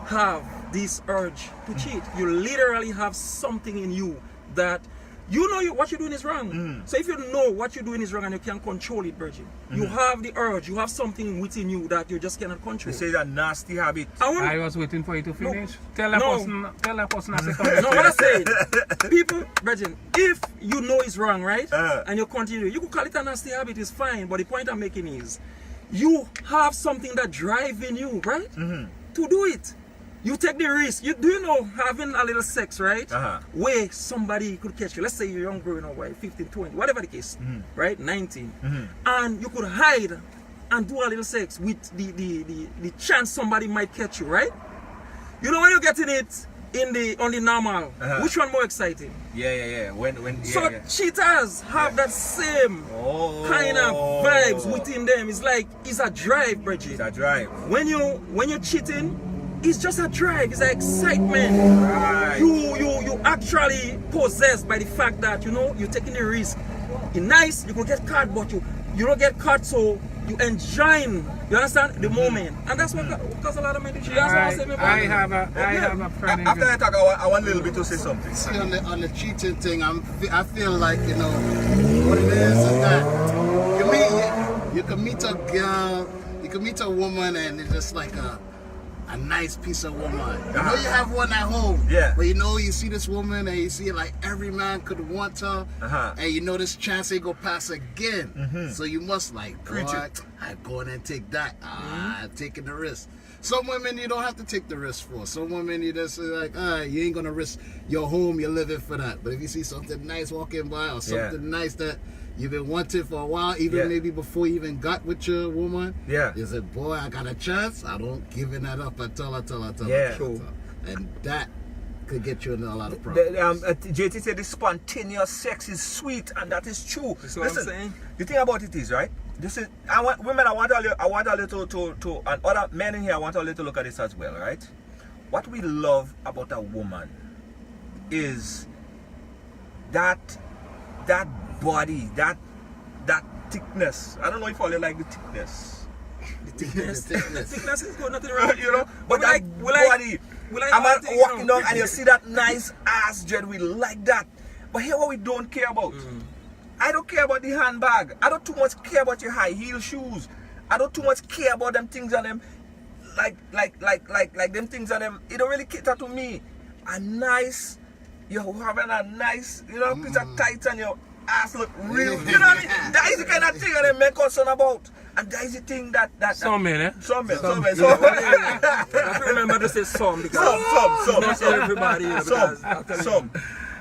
B: have this urge to cheat. You literally have something in you that you know what you're doing is wrong. So if you know what you're doing is wrong and you can't control it, Virgin, you have the urge, you have something within you that you just cannot control.
A: They say that nasty habit.
C: I was waiting for you to finish. Tell that person I say
B: No, what I say, people, Virgin, if you know it's wrong, right, and you continue, you could call it a nasty habit, it's fine, but the point I'm making is, you have something that drives in you, right, to do it. You take the risk. Do you know having a little sex, right? Where somebody could catch you. Let's say you're young growing up, right? 15, 20, whatever the case, right? 19. And you could hide and do a little sex with the chance somebody might catch you, right? You know when you're getting it on the normal, which one more exciting?
A: Yeah.
B: Cheaters have that same kind of vibes within them. It's like it's a drive, Bridget.
A: It's a drive.
B: When you're cheating, it's just a drive, it's an excitement.
A: Right.
B: You actually possessed by the fact that you're taking the risk. It's nice, you could get caught, but you don't get caught, so you enjoying, you understand, the moment. And that's what because a lot of men do. That's what I'm saying.
C: I have a friend.
A: After I talk, I want a little bit to say something.
D: See, on the cheating thing, I feel like, what it is that you can meet a girl, you can meet a woman, and it's just like a nice piece of woman. You know you have one at home.
A: Yeah.
D: But you see this woman and you see like every man could want her. And this chance ain't gonna pass again. So you must
A: Preach
D: boy,
A: it.
D: I'm going and take that. I'm taking the risk. Some women you don't have to take the risk for. Some women you just like, you ain't gonna risk your home, you're living for that. But if you see something nice walking by or something nice that you've been wanting for a while, even maybe before you even got with your woman. You said, boy, I got a chance. I don't giving that up until. And that could get you into a lot of problems.
A: JT said the spontaneous sex is sweet, and that is true.
B: That's what I'm saying.
A: The thing about it is, right? I want a little to and other men in here, I want a little to look at this as well, right? What we love about a woman is that body, that thickness. I don't know if all you like the thickness.
B: Thickness is good, nothing wrong.
A: But that body. I'm walking down and you see that nice ass, Jed. We like that. But here what we don't care about. I don't care about the handbag. I don't too much care about your high heel shoes. I don't too much care about them things on them. Like them things on them. It don't really cater to me. You're having a nice, piece of tights on your ass look real. You know what I mean? That is the kind of thing that they make concern about. And that is the thing that
C: Some men, eh?
A: Some.
B: I remember to say some because
A: Some.
B: not everybody.
A: Some.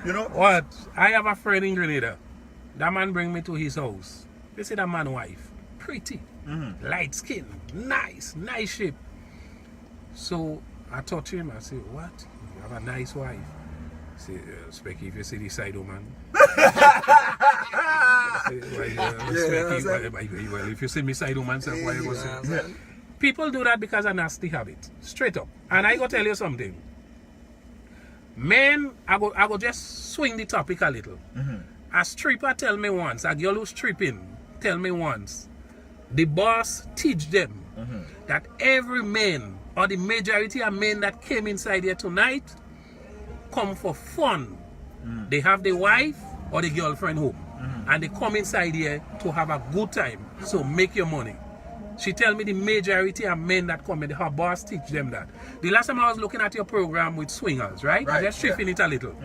A: You know?
C: What? I have a friend in Grenada. That man bring me to his house. You see that man wife. Pretty. Light skin. Nice shape. So I touch him. I say, what? You have a nice wife. I say, Specky, if you see this side woman. Well, if you see me side woman, say, why you go say? People do that because of nasty habit. Straight up. And I go tell you something. Men, I go just swing the topic a little. A stripper tell me once, a girl who's stripping tell me once, the boss teach them that every man or the majority of men that came inside here tonight come for fun. They have the wife or the girlfriend home and they come inside here to have a good time. So make your money. She tell me the majority of men that come in, her boss teach them that. The last time I was looking at your program with swingers, right? I just shifting it a little.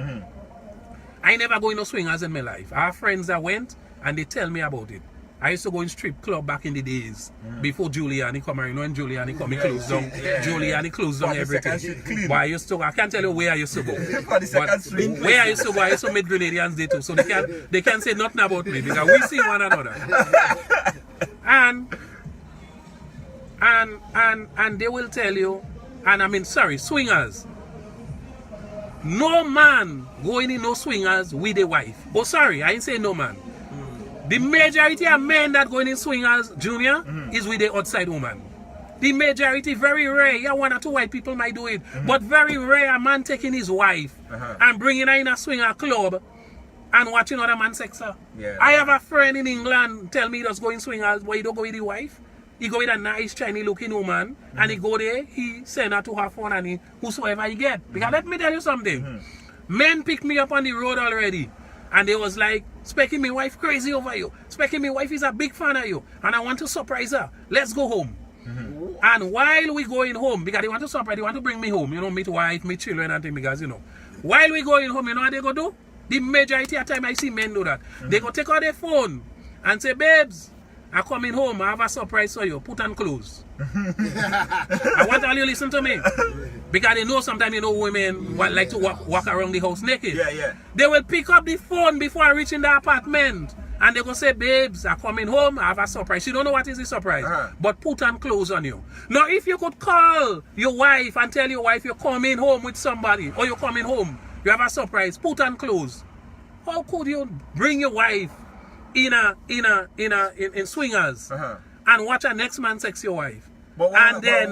C: I never go in no swingers in my life. I have friends that went and they tell me about it. I used to go in strip club back in the days before Giuliani come around. You know when Giuliani come, he closed down. Giuliani closed down everything. But I can't tell you where I used to go. But where I used to go, I used to meet Grenadians there too. So they can't say nothing about me because we see one another. And they will tell you, and I mean, sorry, swingers. No man going in no swingers with a wife. Oh, sorry, I ain't saying no man. The majority of men that going in swingers, Junior, is with a outside woman. The majority, very rare. Yeah, one or two white people might do it. But very rare, a man taking his wife and bringing her in a swinger club and watching other man sex her. I have a friend in England tell me he does go in swingers, but he don't go with the wife. He go with a nice, shiny looking woman, and he go there, he send her to her phone and whosoever he get. Because let me tell you something. Men pick me up on the road already, and they was like, Specky, my wife crazy over you. Specky, my wife is a big fan of you, and I want to surprise her. Let's go home. And while we going home, because they want to surprise, they want to bring me home, you know, meet wife, meet children and things, because, you know. While we going home, you know what they go do? The majority of the time I see men do that. They go take out their phone and say, babes, I'm coming home, I have a surprise for you. Put on clothes. I want all you listen to me. Because they know sometimes, you know, women like to walk around the house naked. They will pick up the phone before I reach in the apartment. And they go say, babes, I'm coming home, I have a surprise. You don't know what is the surprise. But put on clothes on you. Now, if you could call your wife and tell your wife you're coming home with somebody, or you're coming home, you have a surprise, put on clothes. How could you bring your wife in swingers and watch a next man sex your wife? And then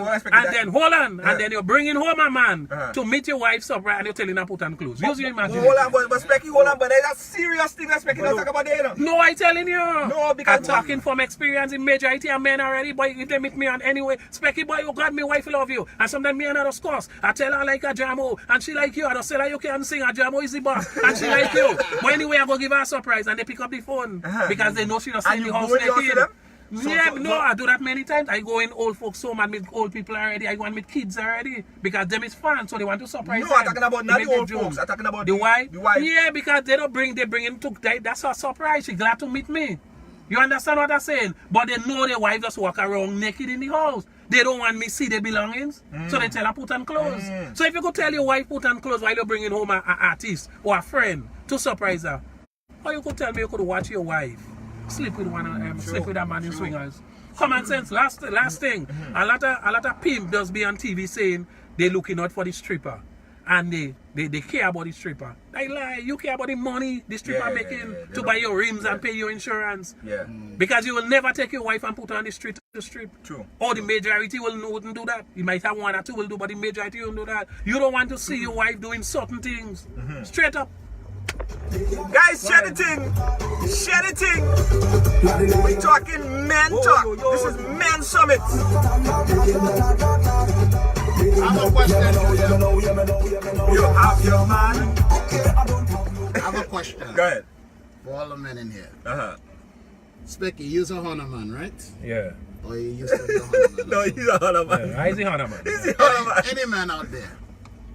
C: hold on, and then you're bringing home a man to meet your wife surprise and you're telling her put on clothes. Use your imagination.
A: Hold on, but Specky, hold on, but that's a serious thing that Specky don't talk about there.
C: No, I telling you.
A: No, because
C: I'm talking from experience in majority of men already, but if they meet me on anyway, Specky boy, you got me wife love you. And sometimes me and her discuss. I tell her I like a jamo and she like you. I just tell her you can sing a jamo is the boss and she like you. But anyway, I go give her a surprise and they pick up the phone because they know she not seeing the house naked. I do that many times. I go in old folks home and meet old people already. I go and meet kids already because them is fun, so they want to surprise them.
A: I'm talking about not the old folks. I'm talking about
C: the wife. Yeah, because they bring him to that's a surprise. She's glad to meet me. You understand what I'm saying? But they know their wife just walk around naked in the house. They don't want me see their belongings, so they tell her put on clothes. So if you could tell your wife put on clothes while you're bringing home an artist or a friend to surprise her, or you could tell me you could watch your wife sleep with sleep with a man in swingers. Common sense. Last thing. A lot of pimp does be on TV saying they looking out for the stripper, and they care about the stripper. They lie. You care about the money the stripper making to buy your rims and pay your insurance. Because you will never take your wife and put her on the street to strip.
A: True.
C: Or the majority wouldn't do that. You might have one or two will do, but the majority won't do that. You don't want to see your wife doing certain things. Straight up.
A: Guys, share the thing. Share the thing. We're talking men talk. This is Men Summit.
D: I have a question.
A: You have your man.
D: I have a question.
A: Go ahead.
D: For all the men in here. Specky, you're a Honor man, right?
C: Yeah.
D: Or you used to be a Honor man?
A: No, he's a Honor man.
C: Yeah, he's a Honor man.
A: He's a Honor man.
D: Any man out there,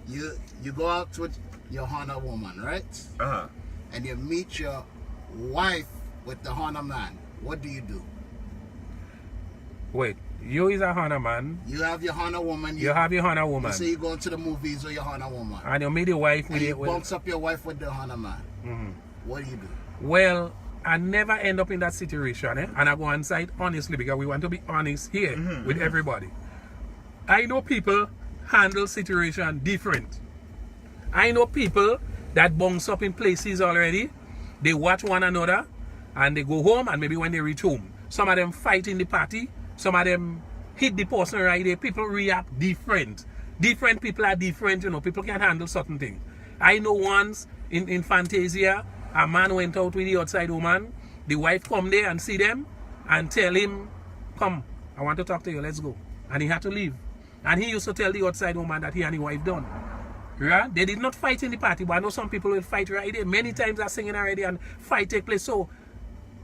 D: you go out with your Honor woman, right? And you meet your wife with the Honor man. What do you do?
C: Wait, you is a honor man.
D: You have your honor woman.
C: You have your honor woman.
D: You say you go to the movies with your honor woman.
C: And you meet the wife with
D: And
C: it.
D: you bounce up your wife with the honor man. What do you do?
C: Well, I never end up in that situation, and I go on site honestly because we want to be honest here with everybody. I know people handle situation different. I know people that bounce up in places already. They watch one another and they go home, and maybe when they reach home, some of them fight in the party, some of them hit the person right there. People react different. Different people are different, you know. People can handle certain things. I know once in Fantasia, a man went out with the outside woman. The wife come there and see them and tell him, come, I want to talk to you, let's go. And he had to leave. And he used to tell the outside woman that he and his wife done. Right? They did not fight in the party, but I know some people will fight right there. Many times they're singing already and fight take place. So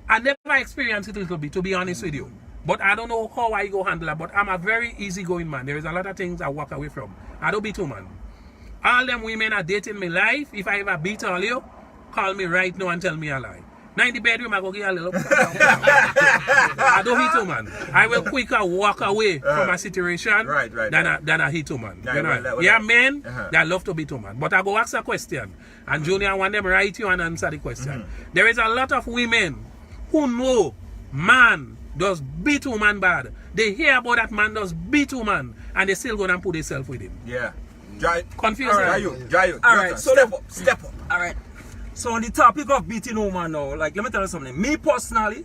C: I never experienced it a little bit, to be honest with you. But I don't know how I go handle it. But I'm a very easygoing man. There is a lot of things I walk away from. I don't beat women. All them women are dating me life. If I ever beat all you, call me right now and tell me a lie. Now in the bedroom, I go get a little. I don't hit woman. I will quicker walk away from a situation than I hit woman. You know? Men that love to beat woman. But I go ask a question. And Junior, I want them write you and answer the question. There is a lot of women who know man does beat woman bad. They hear about that man does beat woman and they still go and put themselves with him.
B: Yeah.
C: Confused.
B: Alright, so step up. Alright. So on the topic of beating women now, like let me tell you something. Me personally,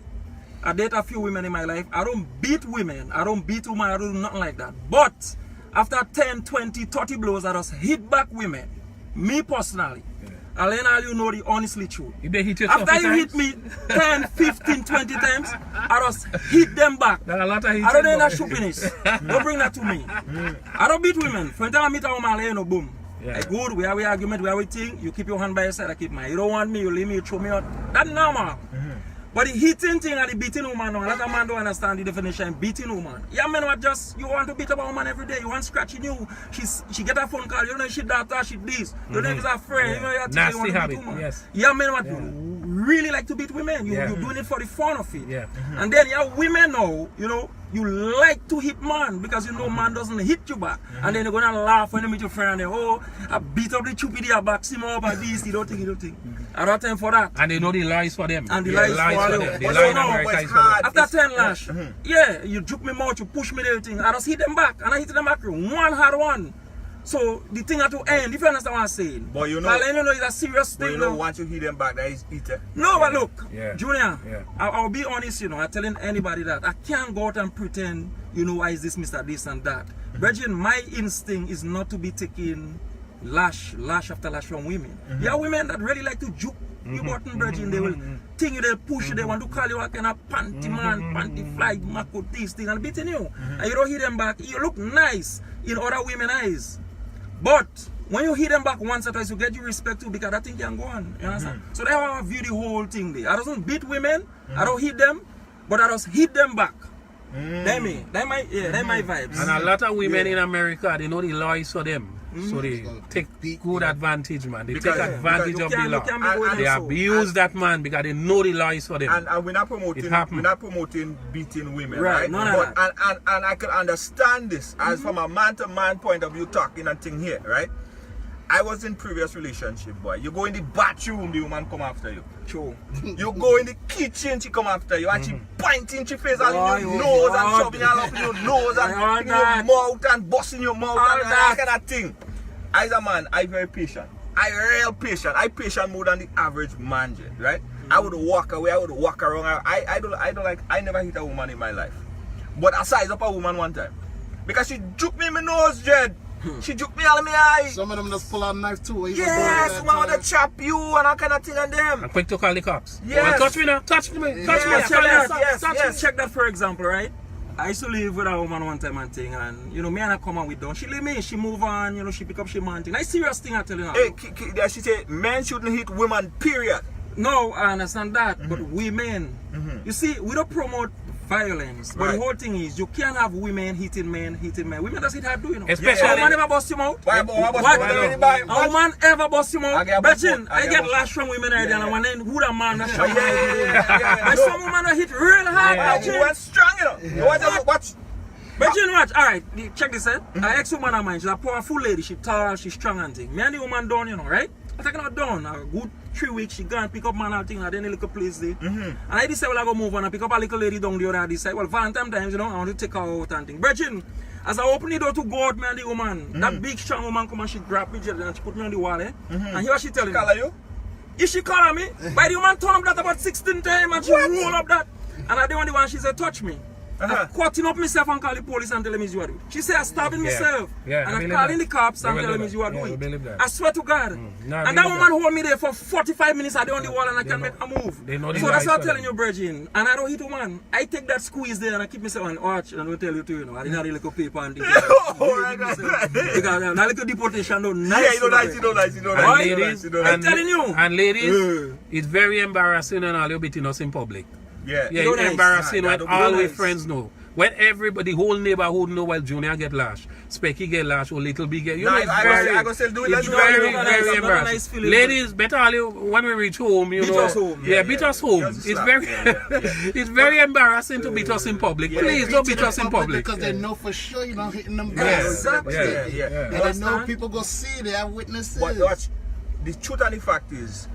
B: I date a few women in my life. I don't beat women. I don't beat women. I don't do nothing like that. But after 10, 20, 30 blows, I just hit back women. Me personally. I'll let all you know the honestly truth.
C: If they hit you
B: after you hit me 10, 15, 20 times, I just hit them back. I don't know that stupidness. Don't bring that to me. I don't beat women. For time I meet a woman, I let you boom. Like good, we have an argument, we have a thing, you keep your hand by your side, I keep mine. You don't want me, you leave me, you throw me out. That's normal. But the hitting thing and the beating woman, a lot of men don't understand the definition of beating woman. Yeah, men what just, you want to beat up a woman every day, you want scratching you. She get a phone call, you know she daughter, she this. You know if it's a friend, you know you
C: nasty habit,
B: yes. Yeah, men what really like to beat women. You're doing it for the fun of it. And then you have women now, you know, you like to hit man because you know man doesn't hit you back. And then you're gonna laugh when you meet your friend and they, oh, I beat up the stupid, I back him up and this, you don't think. I don't have time for that.
C: And they know the lies for them.
B: And the lies for them.
C: The lie in America is for them.
B: After 10 lash, yeah, you juke me mouth, you push me the everything. I just hit them back and I hit them back one hard one. So the thing had to end, if you understand what I'm saying.
A: But you know,
B: it's a serious thing.
A: But you know, once you hit them back, that is it.
B: No, but look, Junior, I'll be honest, you know, I'm telling anybody that I can't go out and pretend, you know, why is this Mr. This and that. Brethren, my instinct is not to be taking lash after lash from women. There are women that really like to juke you button, brethren. They will think you, they'll push you, they want to call you a kind of panty man, panty fly, mako, this thing, and beating you. And you don't hit them back. You look nice in other women's eyes. But when you hit them back once or twice, you get your respect too because that thing can go on. You understand? So that's how I view the whole thing there. I don't beat women, I don't hit them, but I just hit them back. That's my vibes.
C: And a lot of women in America, they know the laws for them. So they take good advantage, man. They take advantage of the law. They abuse that man because they know the laws for them.
A: And we're not promoting beating women, right?
B: No.
A: And I can understand this as from a man-to-man point of view talking and thing here, right? I was in previous relationship, boy. You go in the bathroom, the woman come after you.
B: True.
A: You go in the kitchen, she come after you, and she pointing your face all in your nose and shoving all up in your nose and in your mouth and busting your mouth and that kind of thing. As a man, I very patient. I real patient. I patient more than the average man, right? I would walk away. I would walk around. I never hit a woman in my life, but I sized up a woman one time because she juked me in my nose, Jed. She juked me all in my eye.
D: Some of them just pull out a knife too.
A: Yes, some want to chop you and all kind of thing on them.
C: I'm quick to call the cops.
B: Yes.
C: Touch me now. Touch me.
B: Check that for example, right? I used to live with a woman one time and thing, and you know, me and her come on with done. She leave me, she move on, you know, she pick up she man thing. That's serious thing I'm telling her.
A: Hey, she say men shouldn't hit women, period.
B: No, I understand that, but women, you see, we don't promote violence. But
A: Right.
B: the whole thing is, you can't have women hitting men. Women does it hard to, you know.
C: Especially-
B: A woman ever bust him out?
A: Why
B: What? A woman ever bust him
A: I
B: out?
A: get bust
B: Betchin,
A: out. I
B: I
A: get
B: get
A: bust
B: lash from women already, and then who the man that shot
A: Yeah.
B: But some women are hit real hard,
C: Yeah.
A: You
B: Betchin.
A: went strong, you know. Watch.
B: Betchin, watch. Alright, check this out. I ex-woman of mine, she's a powerful lady, she tall, she's strong and thing. Me and the woman done, you know, right? I taking her down. A good 3 weeks, she gone pick up man and thing at any little place there. And I decided, well, I go move on and pick up a little lady down the other. I decided, well, Valentine times, you know, I want to take her out and thing. Brethren, as I open the door to go out, me and the woman, that big strong woman come and she grab me and she put me on the wall, eh? And here she telling me.
A: Call you?
B: If she call me, by the woman turn up that about 16 times and she roll up that. And I don't want she said, touch me. I'm cutting up myself and call the police and tell them is you are doing. She said I'm stabbing myself.
C: Yeah,
B: and
C: I
B: I'm
C: believe
B: calling
C: that.
B: the cops and
C: We
B: tell them
C: believe
B: is you are
C: that. Yeah,
B: doing.
C: we believe that.
B: I swear to God.
C: No, I
B: and that
C: believe
B: woman
C: that.
B: hold me there for 45 minutes at the on the wall and I can't make a move.
C: They know the
B: So that's
C: right
B: what I'm
C: for
B: telling
C: them.
B: you, Bridging. And I don't hit woman. I take that squeeze there and I keep myself on watch and I will tell you too, you know. I didn't have a little paper and things.
A: Oh my God.
B: Because that little deportation don't
A: Yeah, you don't nice.
C: And ladies,
B: I'm telling you.
C: And ladies, it's very embarrassing and all you're beating us in public.
A: Yeah.
C: Yeah,
B: You
C: it's
B: nice.
C: embarrassing
A: Nah,
C: when
A: that
C: all
B: don't
C: our
B: nice.
C: friends know. When everybody, whole neighborhood know while Junior get lashed, Specky get lashed, or Little B get. You
A: Nah,
C: know, it's
A: I
C: very,
A: go say do it.
C: it's
A: Let's do
C: very,
A: it.
B: Not
C: very
B: nice, not a
C: embarrassing.
B: nice feeling.
C: Ladies, better all you, when we reach home, you
B: Beat
C: know.
B: us home.
C: Yeah, beat us home.
A: Just
C: It's
A: slap.
C: very,
A: Yeah.
C: it's very embarrassing to beat us in public. Please don't beat us in public.
D: Because they know for sure you're not hitting them
C: Yeah.
D: guys.
B: Exactly.
A: Yeah.
D: And they know
B: Understand?
D: people go see, they have witnesses.
A: But watch, the truth and the fact is,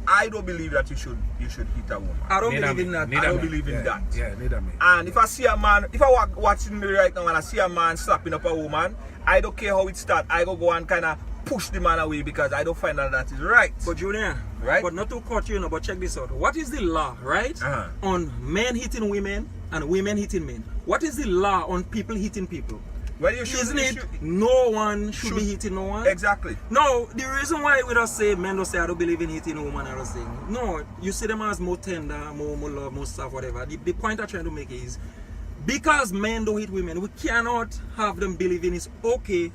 A: I don't believe that you should hit a woman.
B: I don't
C: Neither
B: believe in
C: me.
B: that.
C: Neither
A: I don't
C: me.
A: believe in
C: Yeah,
A: that.
C: Yeah, neither me.
A: And if I see a man, if I watching me right now and I see a man slapping up a woman, I don't care how it starts. I go and kind of push the man away because I don't find that is right.
B: But Junior,
A: Right.
B: But not to cut you, but check this out. What is the law, right? On men hitting women and women hitting men? What is the law on people hitting people?
A: Well, you should,
B: Isn't
A: you
B: it?
A: should-
B: No one should be hitting no one.
A: Exactly.
B: No, the reason why we don't say men don't say I don't believe in hitting a woman, I don't say no. You see them as more tender, more love, more stuff, whatever. The point I'm trying to make is because men don't hit women, we cannot have them believing it's okay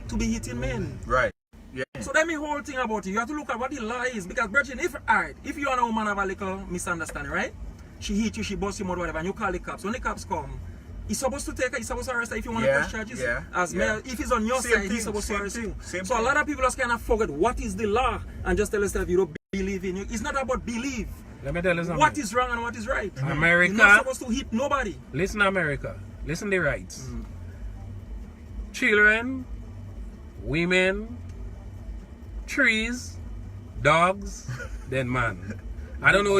B: to be hitting men.
A: Right. Yeah.
B: So that's the whole thing about it. You have to look at what the law is. Because, Bridget, if you and a woman have a little misunderstanding, right? She hit you, she bust you, or whatever, and you call the cops. When the cops come, he's supposed to take her, he's supposed to arrest her if you want to press charges. As male, if he's on your
A: Same
B: side,
A: thing,
B: he's supposed to
A: same
B: arrest
A: thing,
B: you.
A: same
B: So a
A: thing.
B: lot of people just kind of forget what is the law and just tell us that you don't believe in you. It's not about belief.
C: Let me tell you something.
B: What is wrong and what is right.
C: America.
B: You're not supposed to hit nobody.
C: Listen, America. Listen the rights. Children, women, trees, dogs, then man. I don't know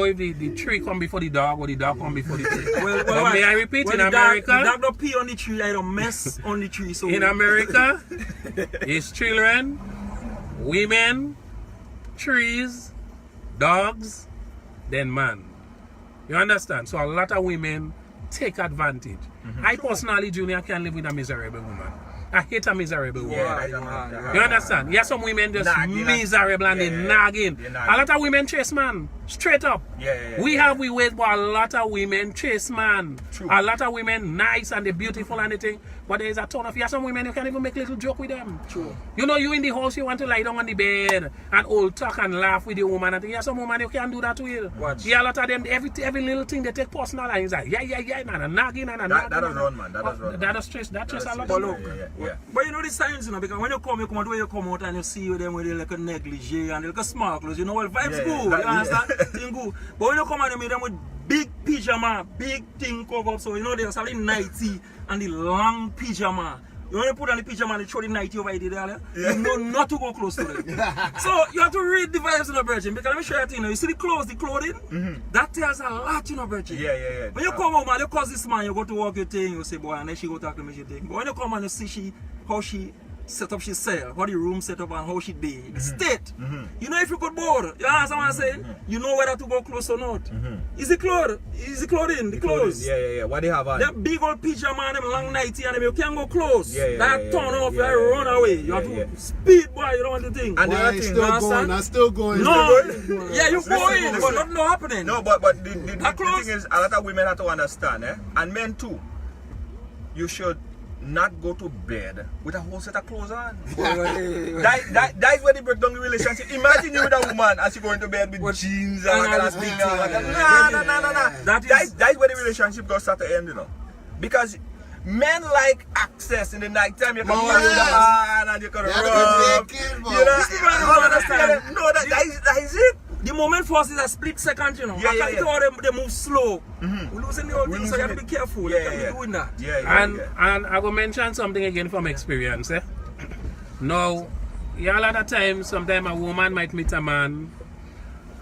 C: if the tree come before the dog or the dog come before the tree. But may I repeat, in America,
B: the dog don't pee on the tree, I don't mess on the tree. So
C: in America, it's children, women, trees, dogs, then man. You understand? So a lot of women take advantage. I personally, Junior, can't live with a miserable woman. I hate a miserable woman.
A: Yeah,
C: You understand? Yeah, some women just
A: Nagging.
C: miserable and they nagging.
A: They
C: A
A: nagging.
C: lot of women chase man. Straight up. We wait for a lot of women chase man.
A: True.
C: A lot of women nice and they beautiful and everything. But there is a ton of some women you can't even make little joke with them.
B: True.
C: You know, you in the house, you want to lie down on the bed and old talk and laugh with the woman and thing. Yeah, some woman you can't do that with.
B: Watch.
C: Yeah, a lot of them, every little thing they take personal and it's like, yeah, and nagging and nagging.
A: That is wrong, man. That is wrong.
C: That is stress. That stress a lot.
B: But
C: of
B: look,
C: them.
B: but you know the signs, you know, because when you come out, where you come out and you see them with like a negligee and like a smart clothes, you know, well, vibes
A: Yeah,
B: good,
A: that-
B: you understand? Thing good. But when you come and you meet them with big pyjama, big thing cover up, so you know they have the nightie and the long pyjama. You want to put on the pyjama and throw the nightie over there, you know not to go close to them. So you have to read the vibes in the virgin, because let me show you a thing, you see the clothing, that tells a lot, you know, virgin.
A: Yeah.
B: When you come home and you cause this man, you go to work your thing, you say, boy, and then she go talk to me, she thing. But when you come and you see how she set up she cell, how the room set up and how she did, the state, you know if you could board, you understand what I'm saying? You know whether to go close or not. Is the clothing? The clothes?
A: Yeah. What they have on?
B: That big old pyjama and them long nighty and them, you can't go close.
A: Yeah,
B: that turn off,
A: yeah,
B: you run away. You
A: yeah,
B: have to
A: yeah.
B: speed, boy, you don't want to think.
A: And the
D: Why
A: other
D: it's
A: thing,
D: still
B: understand?
D: going? I'm still going.
B: No,
D: Still going.
B: yeah, you going,
A: Listen.
B: but nothing happening.
A: No, but the
B: close.
A: thing is, a lot of women have to understand, and men too. You should not go to bed with a whole set of clothes on. That is where they break down the relationship. Imagine you with a woman and she going to bed with jeans and like a thing. No. That is where the relationship goes start to end, you know. Because men like access in the night time. You can hold the hand and you can rub. You know, no, that is it.
B: The moment for us is a split second, you know. They move slow. We're losing the whole thing, so you have to be careful. You can't be doing that.
C: And I will mention something again from experience. Now, a lot of times, sometimes a woman might meet a man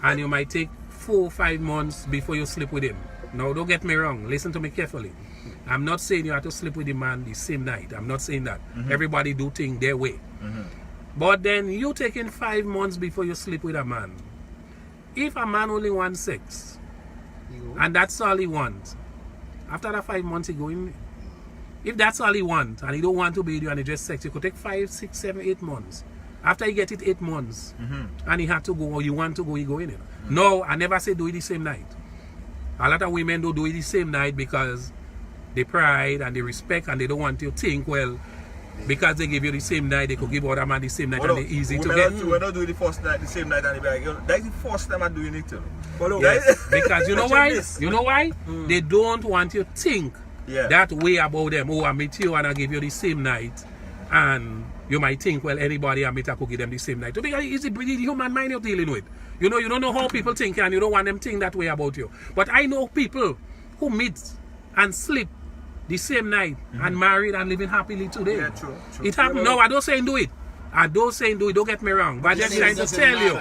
C: and you might take 4 or 5 months before you sleep with him. Now, don't get me wrong. Listen to me carefully. I'm not saying you have to sleep with the man the same night. I'm not saying that. Everybody do things their way. But then you taking 5 months before you sleep with a man. If a man only wants sex, and that's all he wants, after that 5 months he go in. If that's all he wants, and he don't want to be with you and he just sex, it could take 5, 6, 7, 8 months. After he get it 8 months, and he have to go, or you want to go, he go in. No, I never say do it the same night. A lot of women don't do it the same night because they pride and they respect and they don't want you to think, well, because they give you the same night, they could give other man the same night and they're easy to get.
A: We don't do it the first night, the same night, and they be like, you know, that's the first time I'm doing it too.
C: Yes, because you know why? You know why? They don't want you to think that way about them. Oh, I meet you and I give you the same night, and you might think, well, anybody I meet I could give them the same night. Because it's the human mind you're dealing with. You know, you don't know how people think and you don't want them to think that way about you. But I know people who meet and sleep the same night and married and living happily today.
A: Yeah, true.
C: It happened. No, I don't say do it. I don't say do it. Don't get me wrong. But I'm just trying to tell you.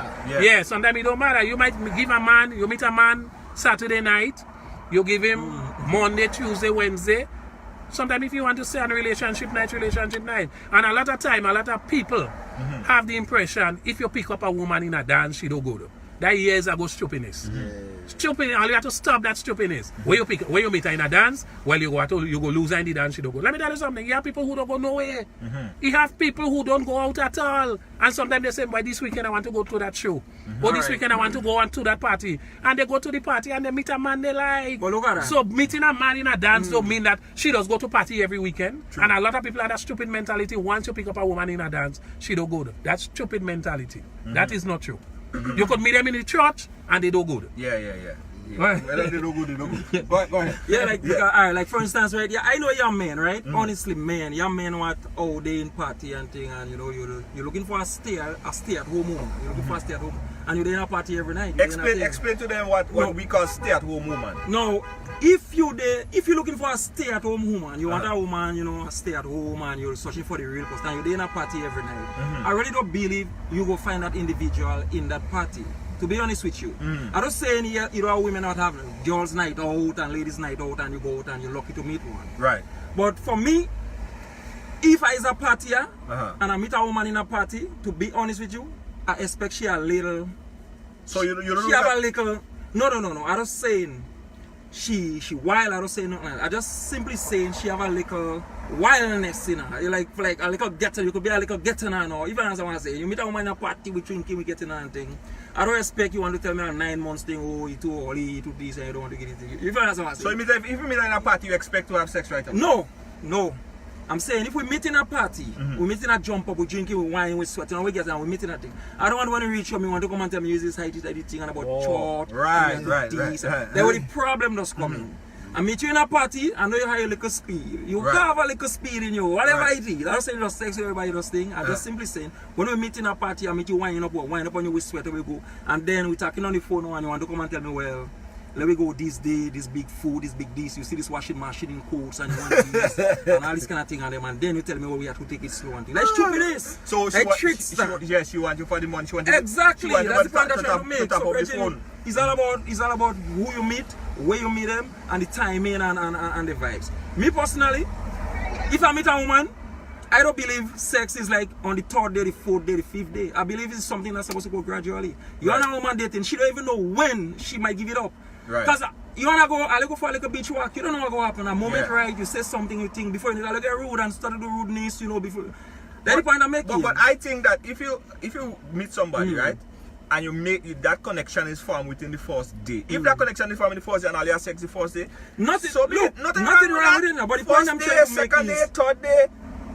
C: Yeah, sometimes it don't matter. You might give a man, you meet a man Saturday night, you give him Monday, Tuesday, Wednesday. Sometimes if you want to stay on relationship night. And a lot of time, a lot of people have the impression if you pick up a woman in a dance, she don't go though. That years ago stupidness. Stupidness, all you have to stop that stupidness. When you meet her in a dance, well you go lose her in the dance, she don't go. Let me tell you something, you have people who don't go nowhere. You have people who don't go out at all. And sometimes they say, well, this weekend I want to go to that show. Or this weekend I want to go on to that party. And they go to the party and they meet a man they like.
B: Well, look at that.
C: So meeting a man in a dance don't mean that she does go to party every weekend. True. And a lot of people have that stupid mentality. Once you pick up a woman in a dance, she don't go. That's stupid mentality. That is not true. You could meet them in the church and they don't go.
A: Yeah. Well, they don't good. Go ahead.
B: Yeah, like for instance, right? Yeah, I know young men, right? Honestly, young men want all day in party and thing, and you know, you're looking for a stay at home woman. You're looking for a stay at home, and you're in a party every night.
A: Explain to them what we call stay at home woman.
B: No, if you're looking for a stay at home woman, you want a woman, you know, stay at home, and you're searching for the real person, and you're in a party every night. I really don't believe you will find that individual in that party. To be honest with you, I'm not saying you know women not have girls' night out and ladies' night out and you go out and you're lucky to meet one.
A: Right.
B: But for me, if I is a partier and I meet a woman in a party, to be honest with you, I expect she a little.
A: So you don't.
B: She have a little. No. I'm not saying she wild. I don't say nothing. I just simply saying she have a little wildness in her. Like a little getter. You could be a little getter now. Even as I want to say, you meet a woman in a party, we drinking, we getting and thing. I don't expect you want to tell me a 9 months thing, oh, you too early, you too this, and you don't want to get it. Even as I want to say.
A: So if you meet in a party, you expect to have sex right away?
B: No. I'm saying if we meet in a party, we meet in a jump up, we drinking, we wine, we sweating, and we get and we meet in a thing. I don't want to reach out, me want to come and tell me use this height, thing and about short.
A: Right.
B: There where the problem does come in. I meet you in a party, I know you have a little speed. You have a little speed in you, whatever it is. I don't say just sex with everybody does thing. I'm just simply saying, when we meet in a party, I meet you winding up on you with sweat, we go. And then we talking on the phone and you want to come and tell me, well, let me go this day, this big food, this big this. You see this washing machine in coats and you want this and all this kind of thing and them. And then you tell me, well, we have to take it slow and thing. That's stupidness.
A: So she wants you for the money. She wants
B: exactly. That's the point I'm trying to make. So, it's all about who you meet, where you meet them, and the timing and the vibes. Me personally, if I meet a woman, I don't believe sex is like on the 3rd day, the 4th day, the 5th day. I believe it's something that's supposed to go gradually. You and a woman dating, she don't even know when she might give it up. Because you wanna go for a little beach walk, you don't know what's gonna happen. A moment right, you say something, you think before you get rude and start to do rudeness, you know, before. That's the point I'm making.
A: But I think that if you meet somebody, right, and you make that connection is formed within the first day. If that connection is formed in the first day and all you have sex the first day,
B: nothing,
A: so
B: look,
A: nothing
B: wrong
A: wrong
B: with it. But the
A: first
B: point I'm
A: day,
B: trying to make
A: second day,
B: is,
A: third day.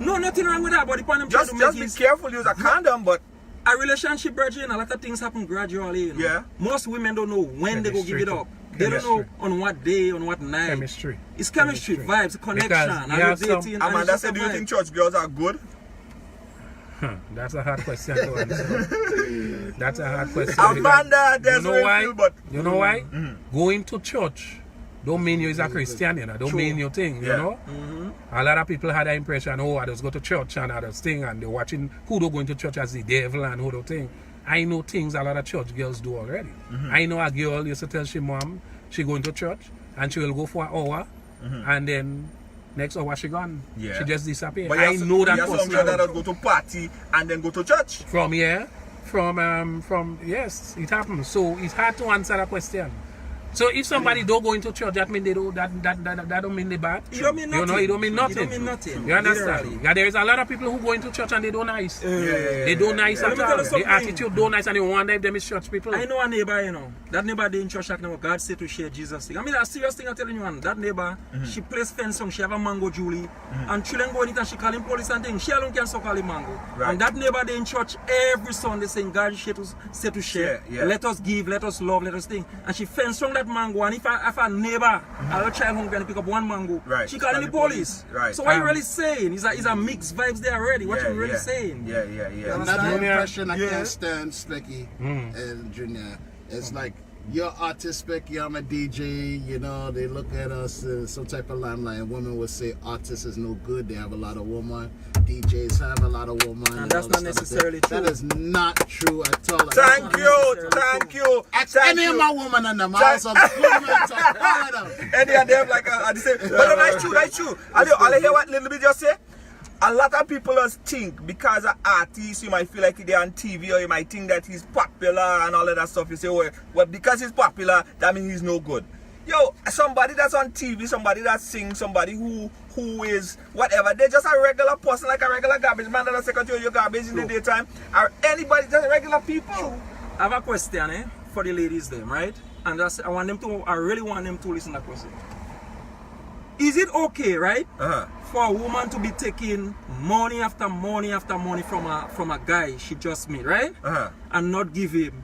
B: no, nothing wrong with that. But the point I'm trying to make
A: Just
B: is,
A: be careful, use a condom, but
B: a relationship, Virgin, a lot of things happen gradually. You know?
A: Yeah.
B: Most women don't know when they go give it up. They don't
C: Chemistry.
B: know on what day, on what night.
C: Chemistry.
B: It's chemistry, vibes, connection,
C: Because
B: and
C: you have
B: dating.
C: some-
B: and
A: Amanda
B: it's just
A: said,
B: a
A: do you
B: vibe.
A: think church girls are good?
C: That's a hard question to answer. That's a hard question.
A: Amanda, there's
C: you know why?
A: feel, but
C: You know why? Going to church don't mean you is a Christian, you know. Don't mean your thing, you
A: Yeah.
C: know. A lot of people had the impression, oh, I just go to church and others thing, and they're watching who do going to church as the devil and who do thing. I know things a lot of church girls do already. I know a girl used to tell she mom she going to church and she will go for an hour and then next hour she gone.
A: Yeah.
C: She just disappear.
A: But
C: I know that
A: some girls that go to party and then go to church.
C: from here, from yes, it happens. So it's hard to answer that question. So if somebody don't go into church, that mean they don't that don't mean they bad.
B: It don't mean nothing.
C: You know, it don't mean nothing.
B: It don't mean nothing.
C: You understand?
B: Literally.
C: Yeah, there is a lot of people who go into church and they don't nice. They don't nice
B: Let
C: at
B: me tell
C: all.
B: you
C: The
B: something.
C: attitude don't nice and they wonder if them is church people.
B: I know a neighbor, you know. That neighbor they in church like now God said to share Jesus thing. I mean that's a serious thing I'm telling you, man. That neighbor, she plays fence song, she have a mango Julie, and children go in it and she call him police and things. She alone can so call him mango.
A: Right.
B: And that neighbor they in church every Sunday saying God said to share.
A: Yeah.
B: Let us give, let us love, let us think. And she fence song that mango, and if a neighbor, a child hungry and pick up one mango,
A: Right.
B: she call him the police.
A: Right.
B: So what you really saying? It's a mixed vibes there already. What you really
A: yeah.
B: saying?
A: Yeah.
D: Another
C: Junior.
D: impression I
B: Yeah.
D: can't stand, Specky and Junior. It's like you're artist, Specky. I'm a DJ. You know, they look at us in some type of limelight. And women would say artists is no good. They have a lot of women. DJs have a lot of women.
B: And that's
D: all
B: not
D: this stuff.
B: necessarily true.
D: That is not true at all.
A: Thank you.
D: Ask any of my women and them. I have some good men to all of them.
A: Any of them like at the same. But no, that's true. I'll hear what little bit just say. A lot of people just think because an artist, you might feel like they're on TV, or you might think that he's popular and all of that stuff. You say, well, because he's popular, that means he's no good. Yo, somebody that's on TV, somebody that sings, somebody who is whatever, they're just a regular person, like a regular garbage man that's secretary your garbage in the daytime, or anybody, just regular people.
B: I have a question for the ladies them, right? And that's, I really want them to listen to that question. Is it okay, right? For a woman to be taking money after money after money from a guy she just met, right? And not give him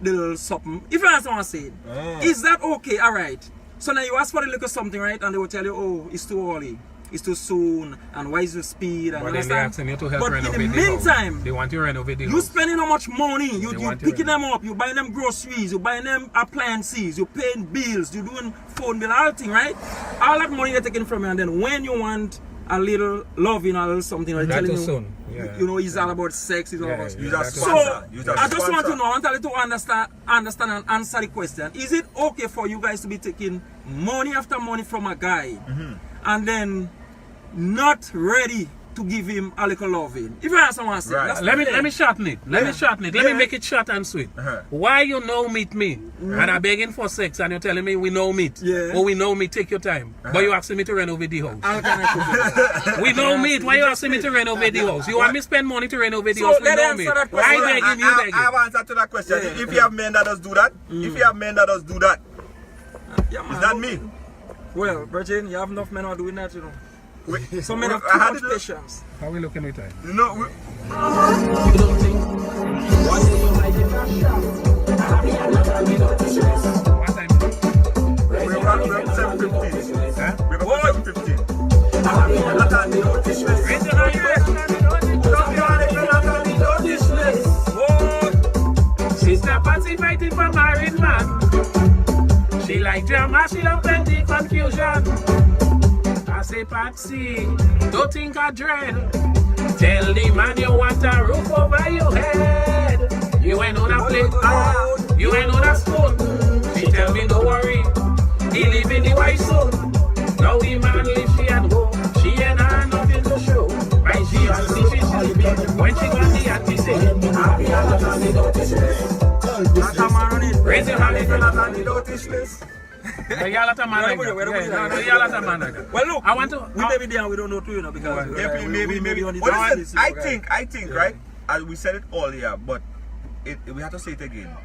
B: the little something. If you understand what I'm saying, is that okay? Alright. So now you ask for the little something, right? And they will tell you, oh, it's too early, it's too soon, and why is the speed? And
C: But then they're asking you to help
B: but in
C: renovate
B: the
C: the house.
B: meantime,
C: They want you to renovate the
B: you
C: house.
B: spending how much money? You
C: want to
B: picking them up, you buying them groceries, you buying them appliances, you paying bills, you doing phone bill, all thing, right? All that money they're taking from you, and then when you want a little loving or a little something, they're
C: That
B: telling
C: too
B: you,
C: soon. Yeah.
B: you know, it's all about sex, it's all about
A: You
C: Yeah,
A: just
C: that's
A: sponsor.
B: so, I just want to know, I want you to understand and answer the question. Is it okay for you guys to be taking money after money from a guy and then not ready to give him a little loving? If you understand what I'm saying.
A: Right.
B: That's
C: Let
B: the
C: me shorten it. Let me make it short and sweet. Why you know meet me and I'm begging for sex and you're telling me we know meet?
B: Yeah.
C: Or we know meet, take your time. But you asking me to renovate the house.
B: How can I show you?
C: We know meet. Why you asking me to renovate the house? You want me to spend money to renovate the
B: So
C: house? We
B: let
C: know
B: me
C: meet.
B: answer that
C: I
B: question.
C: begging, you
A: I
C: begging.
A: have answered to that question.
B: Yeah.
A: If you have men that does do that, if you have men that does do that,
B: Yeah, man.
A: is that me?
B: Well, Virgin, you have enough men who are doing that, you know.
A: Wait,
B: Some men have
A: I
B: too
A: had
B: much
A: to-
B: patience.
C: How we looking with time?
A: No,
C: What time?
A: we're at 7:15. We're at 7:15. Not on the notice list.
C: Raise your hand,
A: Don't be on it, you're not on the notice list.
C: Sister Patsy fighting for married man. She like drama, she love plenty confusion. I say Patsy, don't think I dread. Tell the man you want a roof over your head. You ain't on a plate, you ain't on a spoon. She tell me don't worry, he live in the white zone. Now the man live she at home, she ain't had nothing to show. Right, she has the fish sleeping. When she got the auntie say, I'll be out on the notice list. Raise your hand if you're not on the notice list. Y'all at a man like that. No, y'all at a man like that.
B: Well, look,
C: I want to.
B: we may be there and we don't know too, you know, because
A: Maybe.
B: on the
A: Well,
B: dance,
A: listen, I think, right? As we said it earlier, but we have to say it again.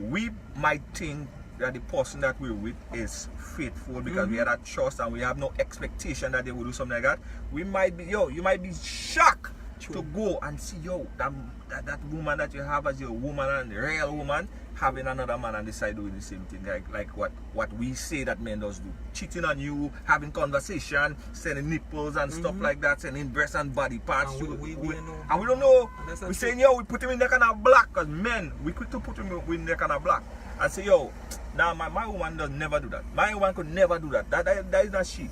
A: We might think that the person that we're with is faithful because we had that trust and we have no expectation that they will do something like that. We might be, you might be shocked to go and see, that woman that you have as your woman and the real woman having another man and decide doing the same thing, like what we say that men does do. Cheating on you, having conversation, sending nipples and stuff like that, sending breasts and body parts. And we don't know. We're saying, we put him in the kind of black, because men, we quick to put him in the kind of black. And say, now my woman does never do that. My woman could never do that. That is not she.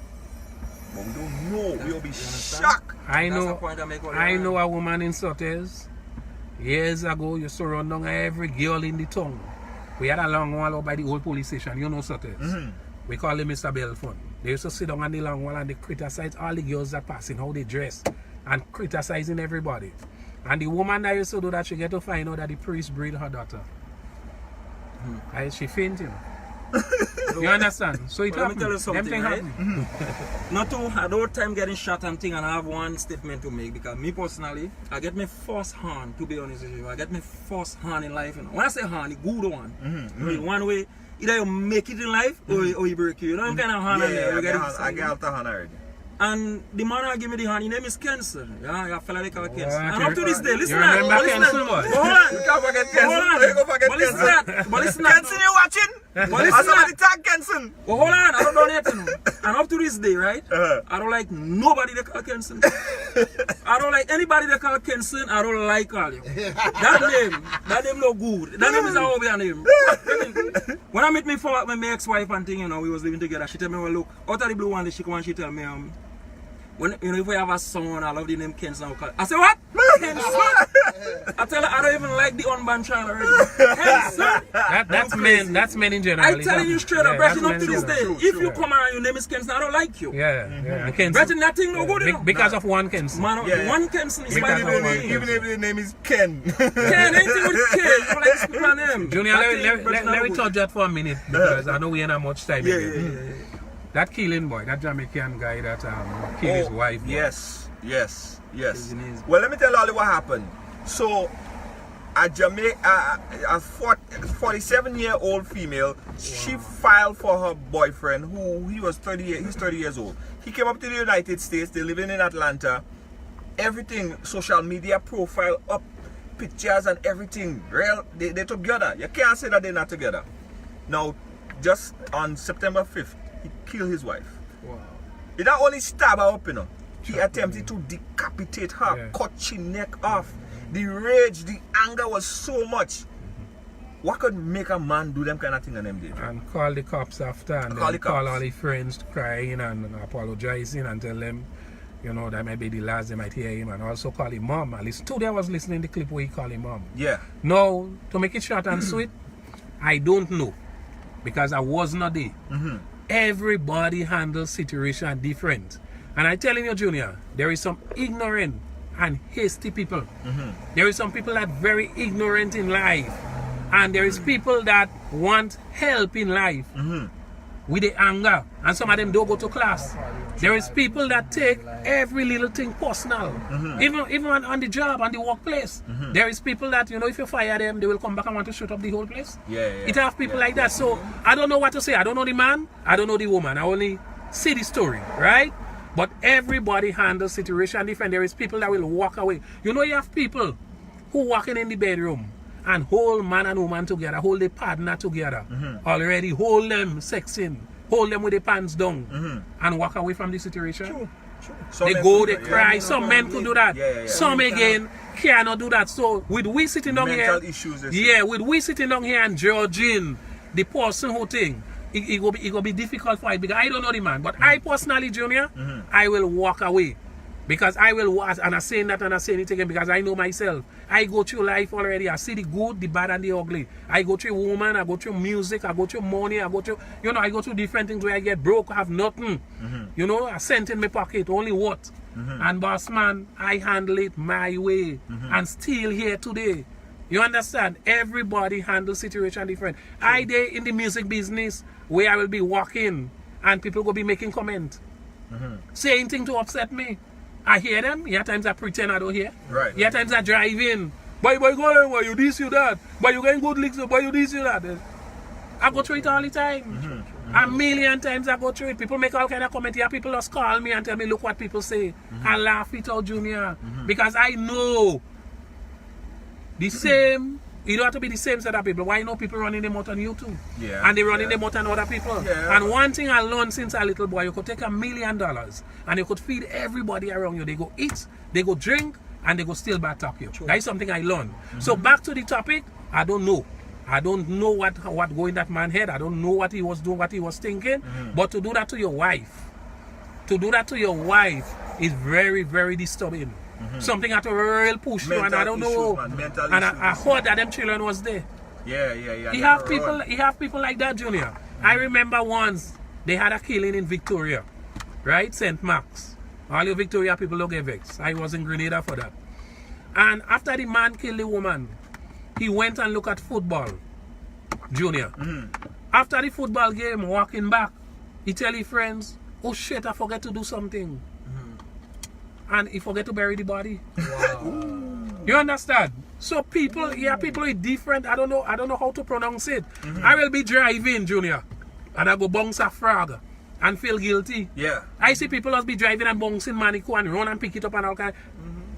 A: But we don't know. We'll be shocked.
C: I know a woman in Sotters. Years ago, you saw run down every girl in the town. We had a long wall out by the old police station, Sotters. We call him Mr. Belfont. They used to sit down on the long wall and they criticize all the girls that passing, how they dress, and criticizing everybody. And the woman that used to do that, she get to find out that the priest breed her daughter. She fainted. You understand? So it
B: let me tell you something, right?
C: Not
B: to have no time getting shot and thing, and I have one statement to make, because me personally, I get my first hand, to be honest with you. I get my first hand in life. When I say hand, the good one. One way, either you make it in life or you break you. You know what kind of hand
A: I get out the hand already.
B: And the man who give me the hand, his name is Kenson. Yeah, a fella they call Kenson. And up to this day, listen
C: you remember Kenson,
B: boy? Hold on.
A: You can't forget Kenson.
B: But listen that. But listen that.
A: Kenson, you watching?
B: But listen
A: somebody tag Kenson.
B: Well, hold on. I don't know yet. And up to this day, right? I don't like nobody they call Kenson. I don't like anybody they call Kenson. I don't like all you. That name no good. That name is a hobby name. When I met my ex-wife and thing, we was living together, she tell me, well, look, out of the blue one day, she come and she tell me, when if we have a son, I love the name Kenson. I say, what? Kenson? I tell her, I don't even like the unborn child already. Kenson?
C: That's men in general.
B: I'm telling you straight up, Bretton, up to this day, if you come around, your name is Kenson, I don't like you.
C: Yeah.
B: Bretton, that thing no good,
C: because of one Kenson.
B: One Kenson is my name.
A: Even if the name is Ken.
B: Ken, anything with Ken, you don't like to speak my name.
C: Junior, let me touch that for a minute, because I know we ain't have much time.
B: Yeah.
C: That killing boy, that Jamaican guy that killed his wife. Boy.
A: Yes. Well, let me tell you what happened. So, a 47-year-old female, she filed for her boyfriend, who he's 30 years old. He came up to the United States. They're living in Atlanta. Everything, social media profile up, pictures and everything. They're together. You can't say that they're not together. Now, just on September 5th, he killed his wife.
B: Wow.
A: He not only stabbed her up, he attempted to decapitate her, cut her neck off. The rage, the anger was so much. What could make a man do them kind of thing on them days?
C: And call the cops after, and call all the friends crying and apologizing and tell them, that might be the last they might hear him, and also call him mom. At least today I was listening to the clip where he called him mom.
A: Yeah.
C: Now, to make it short and sweet, I don't know, because I was not there. Everybody handles situation different. And I'm telling you, Junior, there is some ignorant and hasty people. There is some people that are very ignorant in life. And there is people that want help in life with the anger. And some of them don't go to class. There is people that take every little thing personal. Even on the job, on the workplace. There is people that, if you fire them, they will come back and want to shoot up the whole place. It have people like that. So I don't know what to say. I don't know the man. I don't know the woman. I only see the story, right? But everybody handles situation different. There is people that will walk away. You have people who walking in the bedroom and hold man and woman together, hold the partner together, already hold them sexing, hold them with the pants down, and walk away from the situation. They go, they cry. Some men could do that. Some again cannot do that. So with we sitting down here, with we sitting down here and judging the person who think, it will be difficult for it, because I don't know the man. But I personally, Junior, I will walk away. Because I will watch, and I'm saying that and I'm saying it again, because I know myself. I go through life already. I see the good, the bad, and the ugly. I go through woman, I go through music, I go through money, I go through, I go through different things where I get broke, have nothing. A cent in my pocket, only what? And boss man, I handle it my way. And still here today. You understand? Everybody handles situation different. I there in the music business where I will be walking and people will be making comment. Saying things to upset me. I hear them. Here times I pretend I don't hear.
A: Right.
C: Here times I drive in Boy, go on, boy, you this, you that. Boy, you getting good licks, boy, you this, you that. I go through it all the time. A million times I go through it. People make all kind of comments here. People just call me and tell me, look what people say. I laugh it out, Junior. Because I know the same. You don't have to be the same set of people. Why know people running them out on YouTube?
B: Yeah.
C: And they running them out on other people.
B: Yeah.
C: And one thing I learned since a little boy, you could take $1 million and you could feed everybody around you. They go eat, they go drink, and they go still back talk you. That is something I learned. So back to the topic, I don't know. I don't know what go in that man's head. I don't know what he was doing, what he was thinking. But to do that to your wife, is very, very disturbing. Something that will really push you, and I don't know. And I heard that them children was there.
B: Yeah.
C: He have people like that, Junior. I remember once they had a killing in Victoria, right? St. Mark's. All you Victoria people don't get vexed. I was in Grenada for that. And after the man killed the woman, he went and looked at football, Junior. After the football game, walking back, he tell his friends, oh shit, I forget to do something. And he forget to bury the body. Wow. You understand? So people are different. I don't know how to pronounce it. I will be driving, Junior, and I go bounce a frog and feel guilty.
B: Yeah.
C: I see people just be driving and bouncing manico and run and pick it up and all kind.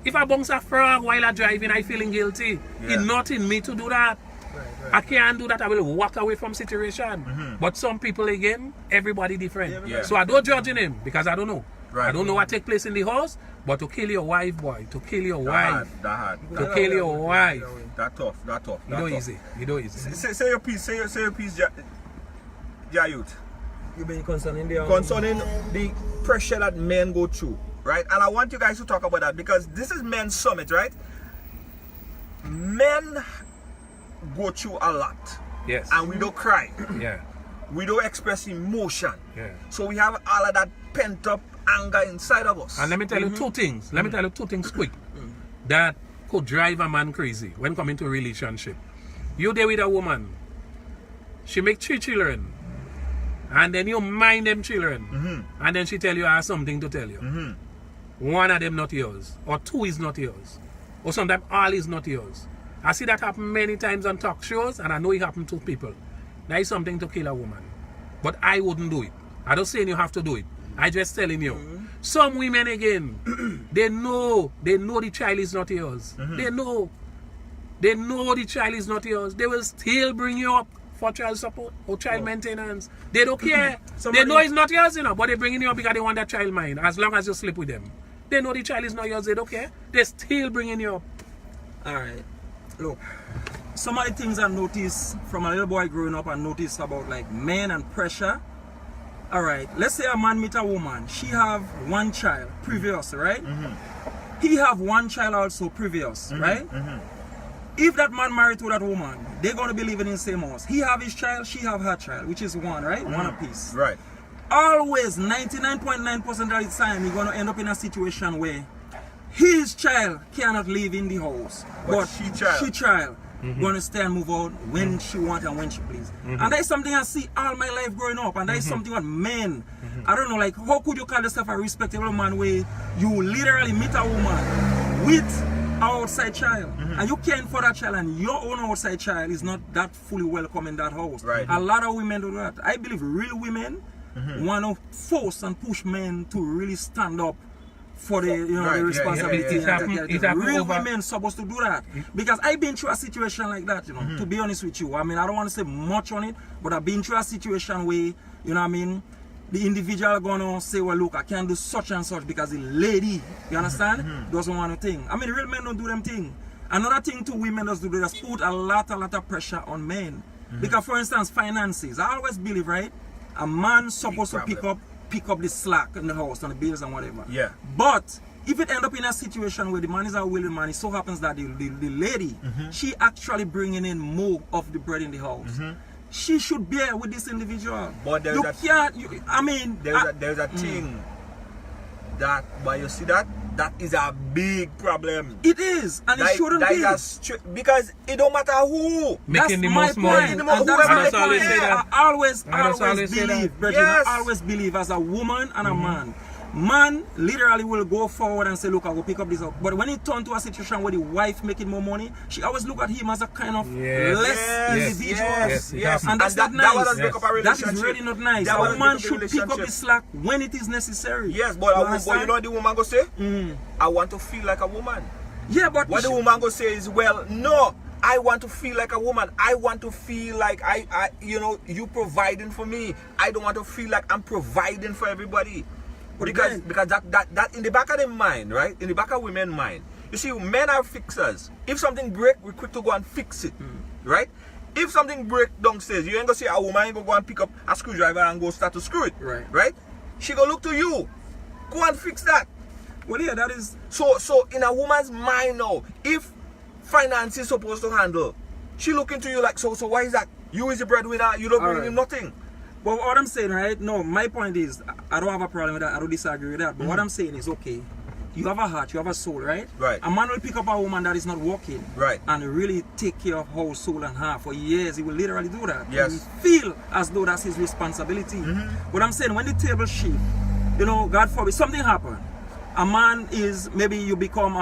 C: If I bounce a frog while I'm driving, I feeling guilty. It's not in me to do that. Right. I can't do that. I will walk away from situation. But some people again, everybody different.
B: Yeah.
C: So I don't judge him because I don't know.
B: Right.
C: I don't know what take place in the house, but to kill your wife, boy, to kill your wife,
B: that
C: kill your wife,
B: that tough.
C: You know easy.
B: Say your piece, Jayut.
A: You've been concerning
B: the pressure that men go through, right? And I want you guys to talk about that because this is Men's Summit, right? Men go through a lot.
C: Yes.
B: And we don't cry.
C: Yeah.
B: We don't express emotion.
C: Yeah.
B: So we have all of that pent up anger inside of us.
C: And let me tell you two things. Let me tell you two things quick that could drive a man crazy when coming to a relationship. You there with a woman, she make 3 children, and then you mind them children, and then she tell you I have something to tell you. One of them not yours, or 2 is not yours, or sometimes all is not yours. I see that happen many times on talk shows, and I know it happen to people. That is something to kill a woman. But I wouldn't do it. I don't saying you have to do it. I just telling you. Some women again, they know the child is not yours. They know the child is not yours. They will still bring you up for child support or child maintenance. They don't care. They know it's not yours, but they're bringing you up because they want that child mind. As long as you sleep with them. They know the child is not yours. They don't care. They're still bringing you up.
B: Alright. Look, some of the things I noticed from a little boy growing up, I noticed about like men and pressure. Alright, let's say a man meet a woman. She have 1 child previous, right? He have 1 child also previous, right? If that man married to that woman, they're going to be living in the same house. He have his child, she have her child, which is 1, right? 1 apiece.
D: Right.
B: Always, 99.9% of the time, you're going to end up in a situation where his child cannot live in the house. But she child gonna stay and move out when she wants and when she please. And that is something I see all my life growing up, and that is something what men, I don't know, like how could you call yourself a respectable man where you literally meet a woman with an outside child and you care for that child and your own outside child is not that fully welcome in that house.
D: Right.
B: A lot of women do that. I believe real women want to force and push men to really stand up for the the responsibility. Real women supposed to do that. Because I've been through a situation like that, to be honest with you. I mean, I don't want to say much on it, but I've been through a situation where, the individual gonna say, well, look, I can't do such and such because the lady, you understand, doesn't want to think. I mean, real men don't do them thing. Another thing too, women does do, they just put a lot of pressure on men. Because, for instance, finances. I always believe, right, a man supposed to pick up the slack in the house and the bills and whatever.
D: Yeah.
B: But if it end up in a situation where the man is a willing man, it so happens that the lady, she actually bringing in more of the bread in the house. She should bear with this individual.
D: But there's there's a thing that, but you see that is a big problem.
B: It is, and it shouldn't be.
D: Because it don't matter who.
C: Making the most money.
B: And that's my point. I always
C: believe,
B: believe, Bridget, I always believe as a woman and a man, man literally will go forward and say, look, I will pick up this up. But when it turned to a situation where the wife making more money, she always look at him as a kind of less individual.
A: Yes.
B: And that's not
A: that
B: nice.
A: break up a
B: That is
A: relationship.
B: really not nice.
A: That
B: A woman
A: break up a
B: should pick up the
A: relationship.
B: slack when it is necessary.
A: Yes, but you know what the woman go say?
B: Mm.
A: I want to feel like a woman.
B: Yeah, but
A: What the woman go say is, well, no, I want to feel like a woman. I want to feel like I you providing for me. I don't want to feel like I'm providing for everybody. Because that in the back of their mind, right? In the back of women's mind, you see, men are fixers. If something break, we're quick to go and fix it, right? If something break downstairs, you ain't gonna say a woman ain't gonna go and pick up a screwdriver and go start to screw it, right? She gonna look to you, go and fix that.
B: Well, yeah, that is
A: So in a woman's mind now, if finance is supposed to handle, she looking to you like, so why is that? You is the breadwinner, you don't bring him nothing.
B: But what I'm saying, right? No, my point is, I don't have a problem with that. I don't disagree with that. But what I'm saying is, okay, you have a heart, you have a soul, right?
A: Right.
B: A man will pick up a woman that is not working,
A: Right.
B: and really take care of her soul and heart for years. He will literally do that.
A: Yes.
B: He will feel as though that's his responsibility. But I'm saying, when the table shift, God forbid, something happen. A man is, maybe you become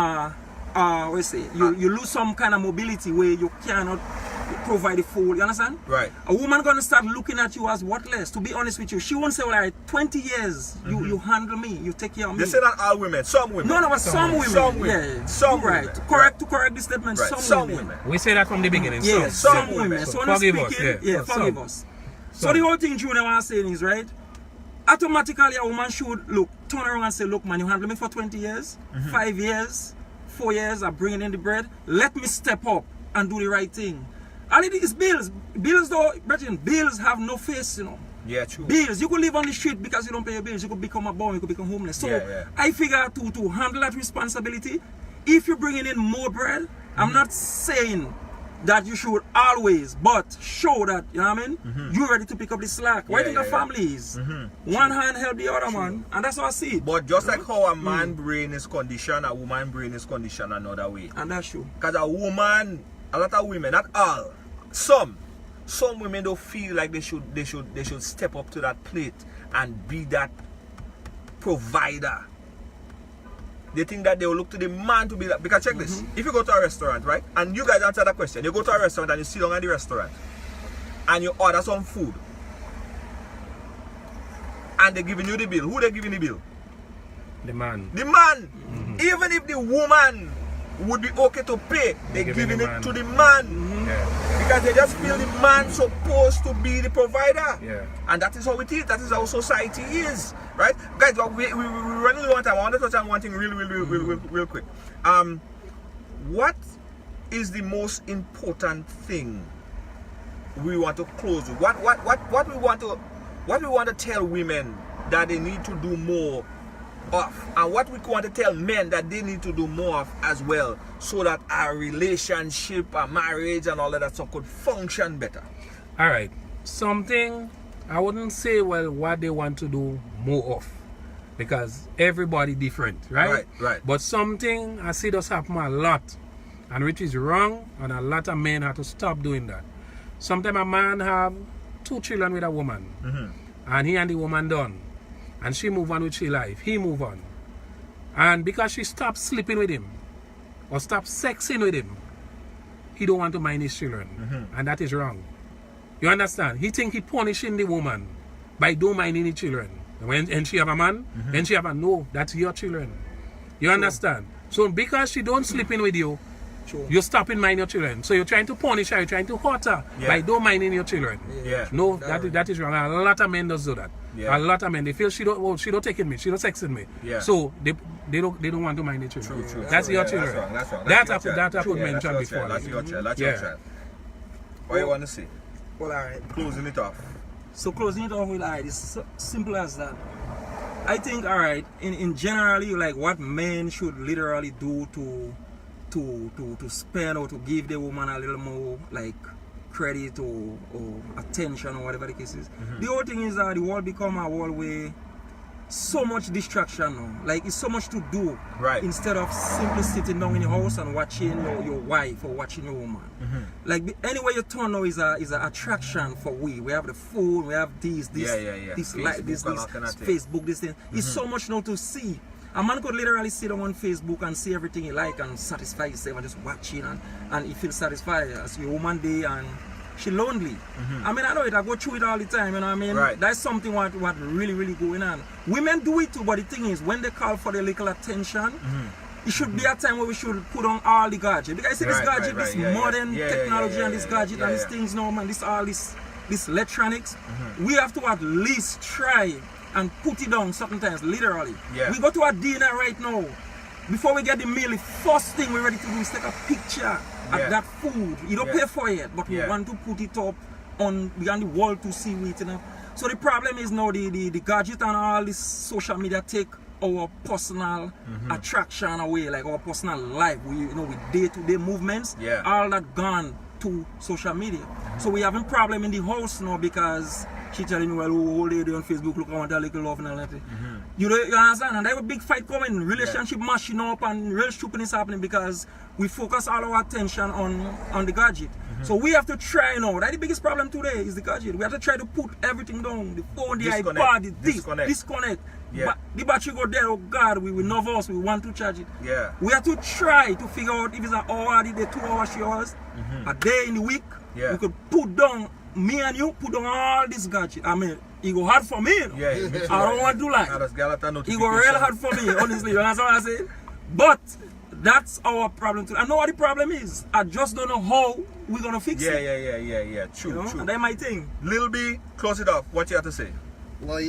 B: you lose some kind of mobility where you cannot provide the food, you understand?
A: Right.
B: A woman gonna start looking at you as worthless. To be honest with you, she won't say, well, all right, 20 years, you handle me, you take care of me.
A: They say that all women, some women.
B: No, but some women.
A: Some women.
B: Yeah.
A: Some
B: You're right.
A: women.
B: To correct this statement,
A: Right.
B: some women.
C: We say that from the beginning.
B: Yeah,
A: some
B: some
A: women.
B: women. So
C: forgive
B: when
C: us,
B: speaking,
C: yeah.
B: forgive
C: Some.
B: us. So the whole thing Junior was saying is, right, automatically a woman should turn around and say, look man, you handle me for 20 years, 5 years, 4 years, I'm bringing in the bread, let me step up and do the right thing. And it is bills. Bills though, Brethren, bills have no face,
A: Yeah, true.
B: Bills, you could live on the street because you don't pay your bills, you could become a bum, you could become homeless. So I figure to handle that responsibility, if you're bringing in more bread, I'm not saying that you should always, but show that, you know what I mean? You're ready to pick up the slack. Why do you think a family is? One hand help the other man, and that's how I see it.
A: But just like how a man brain is conditioned, a woman brain is conditioned another way.
B: And that's true.
A: Because a woman, a lot of women, not all, some women don't feel like they should step up to that plate and be that provider. They think that they will look to the man to be that. Because check this, if you go to a restaurant, right, and you guys answer that question, you go to a restaurant and you sit down at the restaurant and you order some food and they're giving you the bill. Who they giving the bill?
C: The man.
A: The man. Even if the woman would be okay to pay, they're giving it to the man. Because they just feel the man supposed to be the provider. And that is how it is. That is how society is. Right? Guys, we're running low on time. I want to touch on one thing real quick. What is the most important thing we want to close with? What we want to tell women that they need to do more of, and what we want to tell men that they need to do more of as well, so that our relationship, our marriage and all of that stuff could function better.
C: All right. Something I wouldn't say, well, what they want to do more of, because everybody different, right?
A: Right.
C: But something I see does happen a lot, and which is wrong, and a lot of men have to stop doing that. Sometimes a man have 2 children with a woman, and he and the woman done, and she move on with her life, he move on, and because she stopped sleeping with him or stopped sexing with him, he don't want to mind his children, and that is wrong. You understand? He think he punishing the woman by don't minding the children. When she have a man, then she have a no, that's your children. You understand? So because she don't sleep in with you, you're stopping minding your children. So you're trying to punish her, you're trying to hurt her by don't minding your children. No, that is wrong. A lot of men does do that. A lot of men, they feel she don't taking me, she don't sexing me. So they don't want to mind the children.
A: True.
C: That's your children.
A: That's wrong.
C: That I could mention before.
A: That's your child. What you want to say?
B: Well, alright.
A: Closing it off.
B: So closing it off with it's so simple as that. I think, alright, in generally, like what men should literally do to spend or to give the woman a little more like credit or attention or whatever the case is. The whole thing is that the world become a world where so much distraction now. Like it's so much to do.
A: Right.
B: Instead of simply sitting down in your house and watching your wife or watching your woman. Like anywhere you turn now is a attraction for we. We have the phone, we have this Facebook, this thing. It's so much now to see. A man could literally sit on Facebook and see everything he like and satisfy himself and just watching and he feels satisfied as your woman day and she lonely. I mean, I know it, I go through it all the time, you know what I mean?
A: Right.
B: That's something what really, really going on. Women do it too, but the thing is, when they call for the little attention, it should be a time where we should put on all the gadget. Because you see this gadget, this modern technology and this gadget and these things now, man, this electronics, we have to at least try and put it down sometimes, literally. We go to a dinner right now. Before we get the meal, the first thing we're ready to do is take a picture of that food. You don't pay for it, but we want to put it up on the wall to see it, you know. So the problem is now the gadget and all this social media take our personal attraction away, like our personal life. With day-to-day movements, all that gone to social media. So we having problem in the house now because she telling me, well, old lady on Facebook, look, I want a little love and all that. You understand? And there was a big fight coming, relationship mashing up and real stupidness happening because we focus all our attention on the gadget. So we have to try now. That's the biggest problem today is the gadget. We have to try to put everything down. The phone, the iPad, the disconnect. But the battery go there, oh God, we will nervous, we want to charge it. We have to try to figure out if it's an hour, a day, 2 hours, 3 hours, a day in the week. We could put down, me and you, put down all this gadget. I mean, it go hard for me. You know? I don't want to lie. It go real hard for me, honestly. You understand what I'm saying? But that's our problem too. I know what the problem is. I just don't know how we're gonna fix it.
A: True.
B: And that's my thing.
A: Lil B, close it off. What you have to say?
D: Well,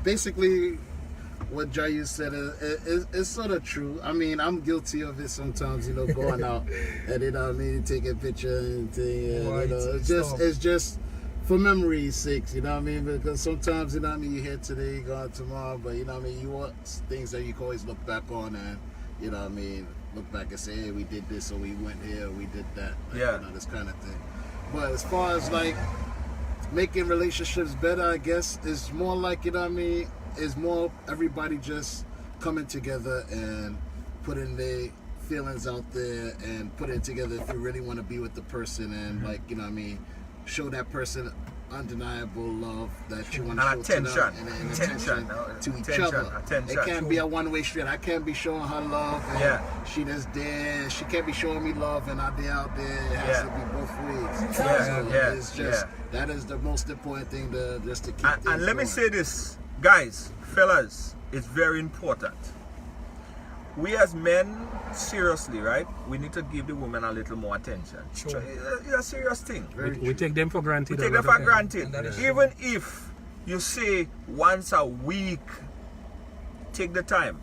D: basically what Jayu said is sort of true. I mean, I'm guilty of it sometimes, going out and take a picture and thing. It's just for memory's sake, because sometimes, you hear today, gone tomorrow, but you want things that you can always look back on and look back and say, hey, we did this or we went here or we did that, this kind of thing. But as far as like making relationships better, I guess it's more like, it's more everybody just coming together and putting their feelings out there and putting it together if you really want to be with the person and show that person undeniable love that you want to show to them and attention to each other. It can't be a one-way street. I can't be showing her love and she just there. She can't be showing me love and I'm out there. It has to be both ways. It's just that is the most important thing to keep
A: and let me say this, guys, fellas, it's very important. We as men, seriously, right? We need to give the women a little more attention. Sure. It's a serious thing.
C: We take them for granted.
A: Even if you say once a week, take the time.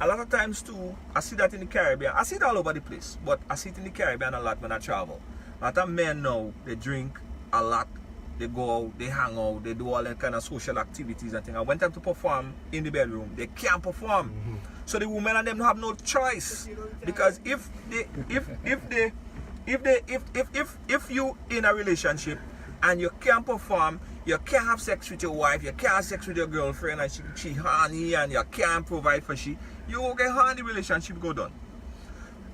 A: A lot of times too, I see that in the Caribbean. I see it all over the place, but I see it in the Caribbean a lot when I travel. A lot of men now, they drink a lot. They go out, they hang out, they do all that kind of social activities and things. And when time to perform in the bedroom, they can't perform. So the women and them have no choice, because if you in a relationship and you can't perform, you can't have sex with your wife, you can't have sex with your girlfriend, and she horny and you can't provide for she, you will get horny, relationship go down.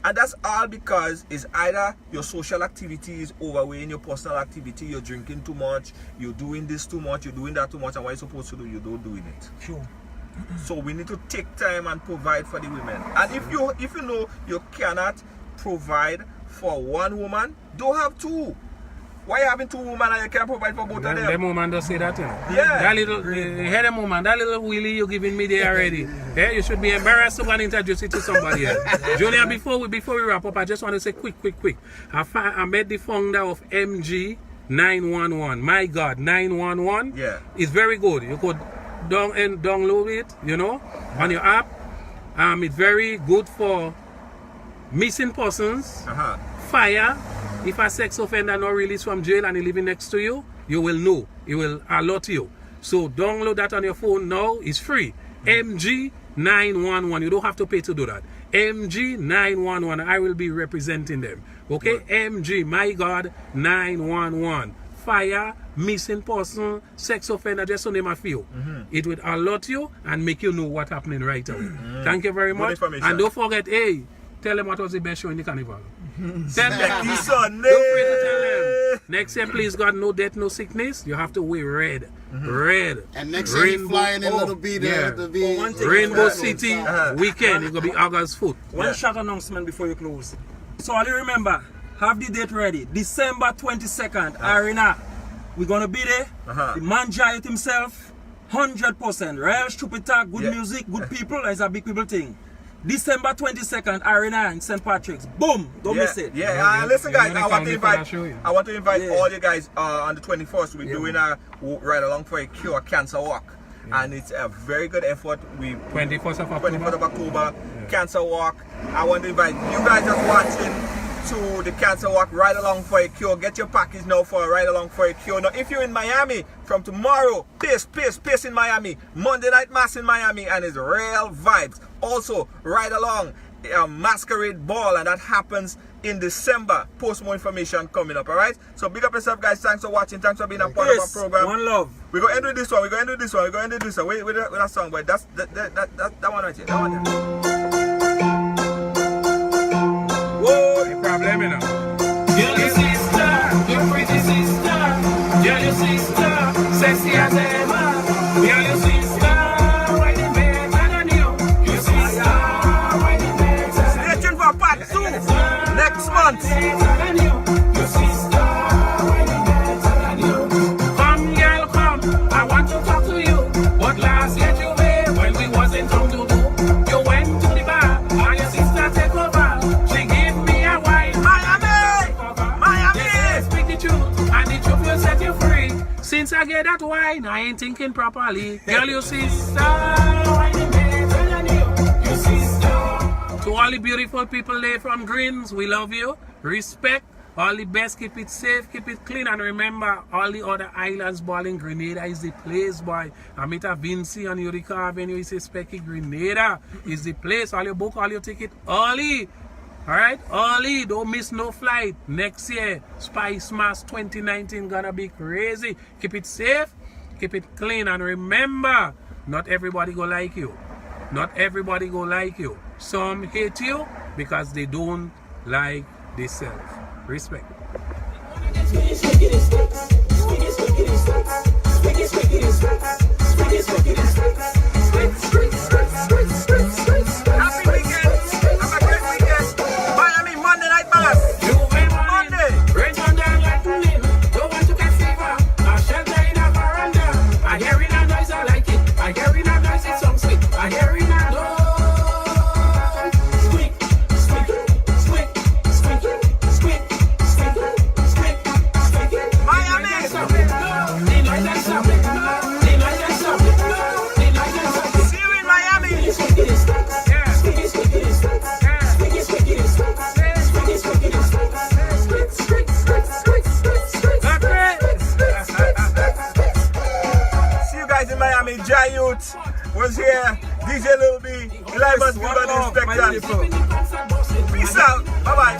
A: And that's all because it's either your social activity is overweighing your personal activity, you're drinking too much, you're doing this too much, you're doing that too much, and what you're supposed to do, you don't doing it.
B: Sure.
A: So we need to take time and provide for the women. And if you know you cannot provide for one woman, don't have two. Why you having two women and you can't provide for both of them?
C: That woman does say that,
A: Yeah.
C: That little, head of woman, that little willy you giving me there already. You should be embarrassed to go and introduce it to somebody else. Junior, before we wrap up, I just want to say quick. I met the founder of MG 911. My God, 911 is very good. You could download it, on your app. It's very good for missing persons, fire. If a sex offender not released from jail and he living next to you, you will know. It will alert you. So download that on your phone now. It's free. MG 911. You don't have to pay to do that. MG 911. I will be representing them. Okay? MG, my God, 911. fire, missing person, sex offender, just to name a few. It will alert you and make you know what's happening right away. Thank you very much. And don't forget, hey, tell them what was the best show in the carnival. Tell them.
A: Next Sunday.
C: Don't forget to tell them. Next year, please God, no death, no sickness. You have to wear red. Red.
D: And next year, you flying in little be there to be
C: Rainbow City weekend. It's going to be August 4th.
B: One short announcement before you close. So all you remember, have the date ready. December 22nd, Arena. We're going to be there. The man giant himself, 100%. Real stupid talk, good music, good people. It's a big people thing. December 22nd, Arena in St. Patrick's. Boom! Don't miss it.
A: Listen, guys, I want to invite all you guys on the 21st. We're doing a Ride Along for a Cure cancer walk. And it's a very good effort.
C: 21st of
A: October, cancer walk. I want to invite you guys that's watching to the cancer walk, Ride Along for a Cure. Get your package now for a Ride Along for a Cure. Now, if you're in Miami, from tomorrow, piss in Miami. Monday night mass in Miami, and it's real vibes. Also, Ride Along masquerade ball, and that happens in December. Post more information coming up. All right. So big up yourself, guys. Thanks for watching. Thanks for being a part of our program.
B: One love.
A: We're gonna end with this one. Wait, with that song, but that one right here. That one there.
C: Whoa, the problem, you know. You're your sister, your pretty sister. You're your sister, sexy as ever. You're your sister, riding better than you. Your sister, riding better.
A: Stay tuned for part 2 next month.
C: Your sister, riding better than you. Come, girl, come. I want to talk to you. But last year you were when we wasn't on to do. You went to the bar, and your sister take over. Since I get that wine, I ain't thinking properly. Girl, your sister, your sister. To all the beautiful people there from Greens, we love you. Respect. All the best. Keep it safe, keep it clean. And remember, all the other islands, boy, in Grenada is the place, boy. I meet a Vinci on Eureka Avenue, is Specky. Grenada is the place. All your book, all your ticket, early. Alright, early, don't miss no flight. Next year, Spice Mass 2019 gonna be crazy. Keep it safe, keep it clean, and remember, not everybody go like you. Not everybody go like you. Some hate you because they don't like themselves. Respect.
A: Happy weekend. Have a great weekend. Miami Monday night mass. Monday.
C: Rain on down like lightning. Don't want to catch fever. I shelter in a veranda. I hear in a noise, I like it. I hear in a noise, it sounds sweet. I hear in a noise. Squeak, squeak, squeak, squeak, squeak, squeak, squeak, squeak.
A: Miami.
C: The noise and stop it. The noise and stop it. The noise and stop it.
A: See you in Miami. See you guys in Miami. Jai Youth was here. DJ Lil B. Eli must be by the inspector. Peace out. Bye bye.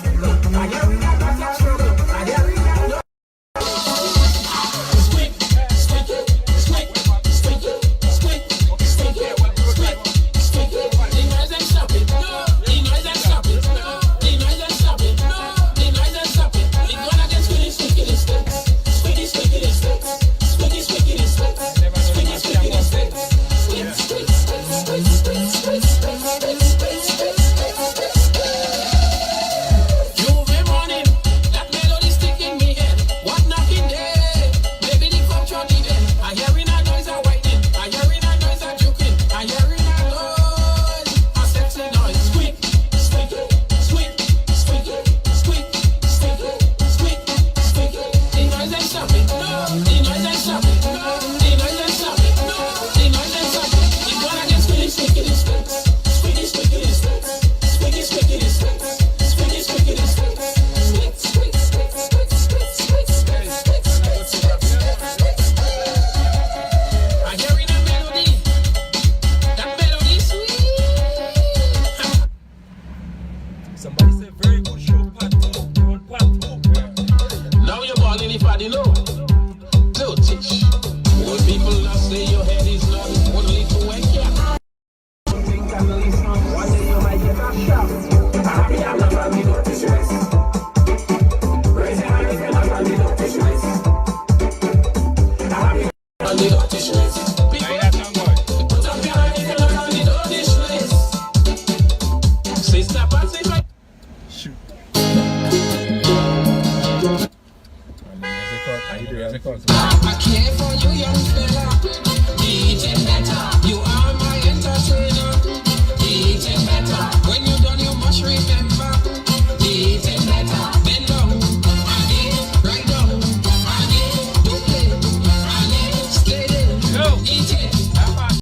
E: wish list. People, put up your hand if you don't have it on this list. Sister, pass it right.
C: Shoot.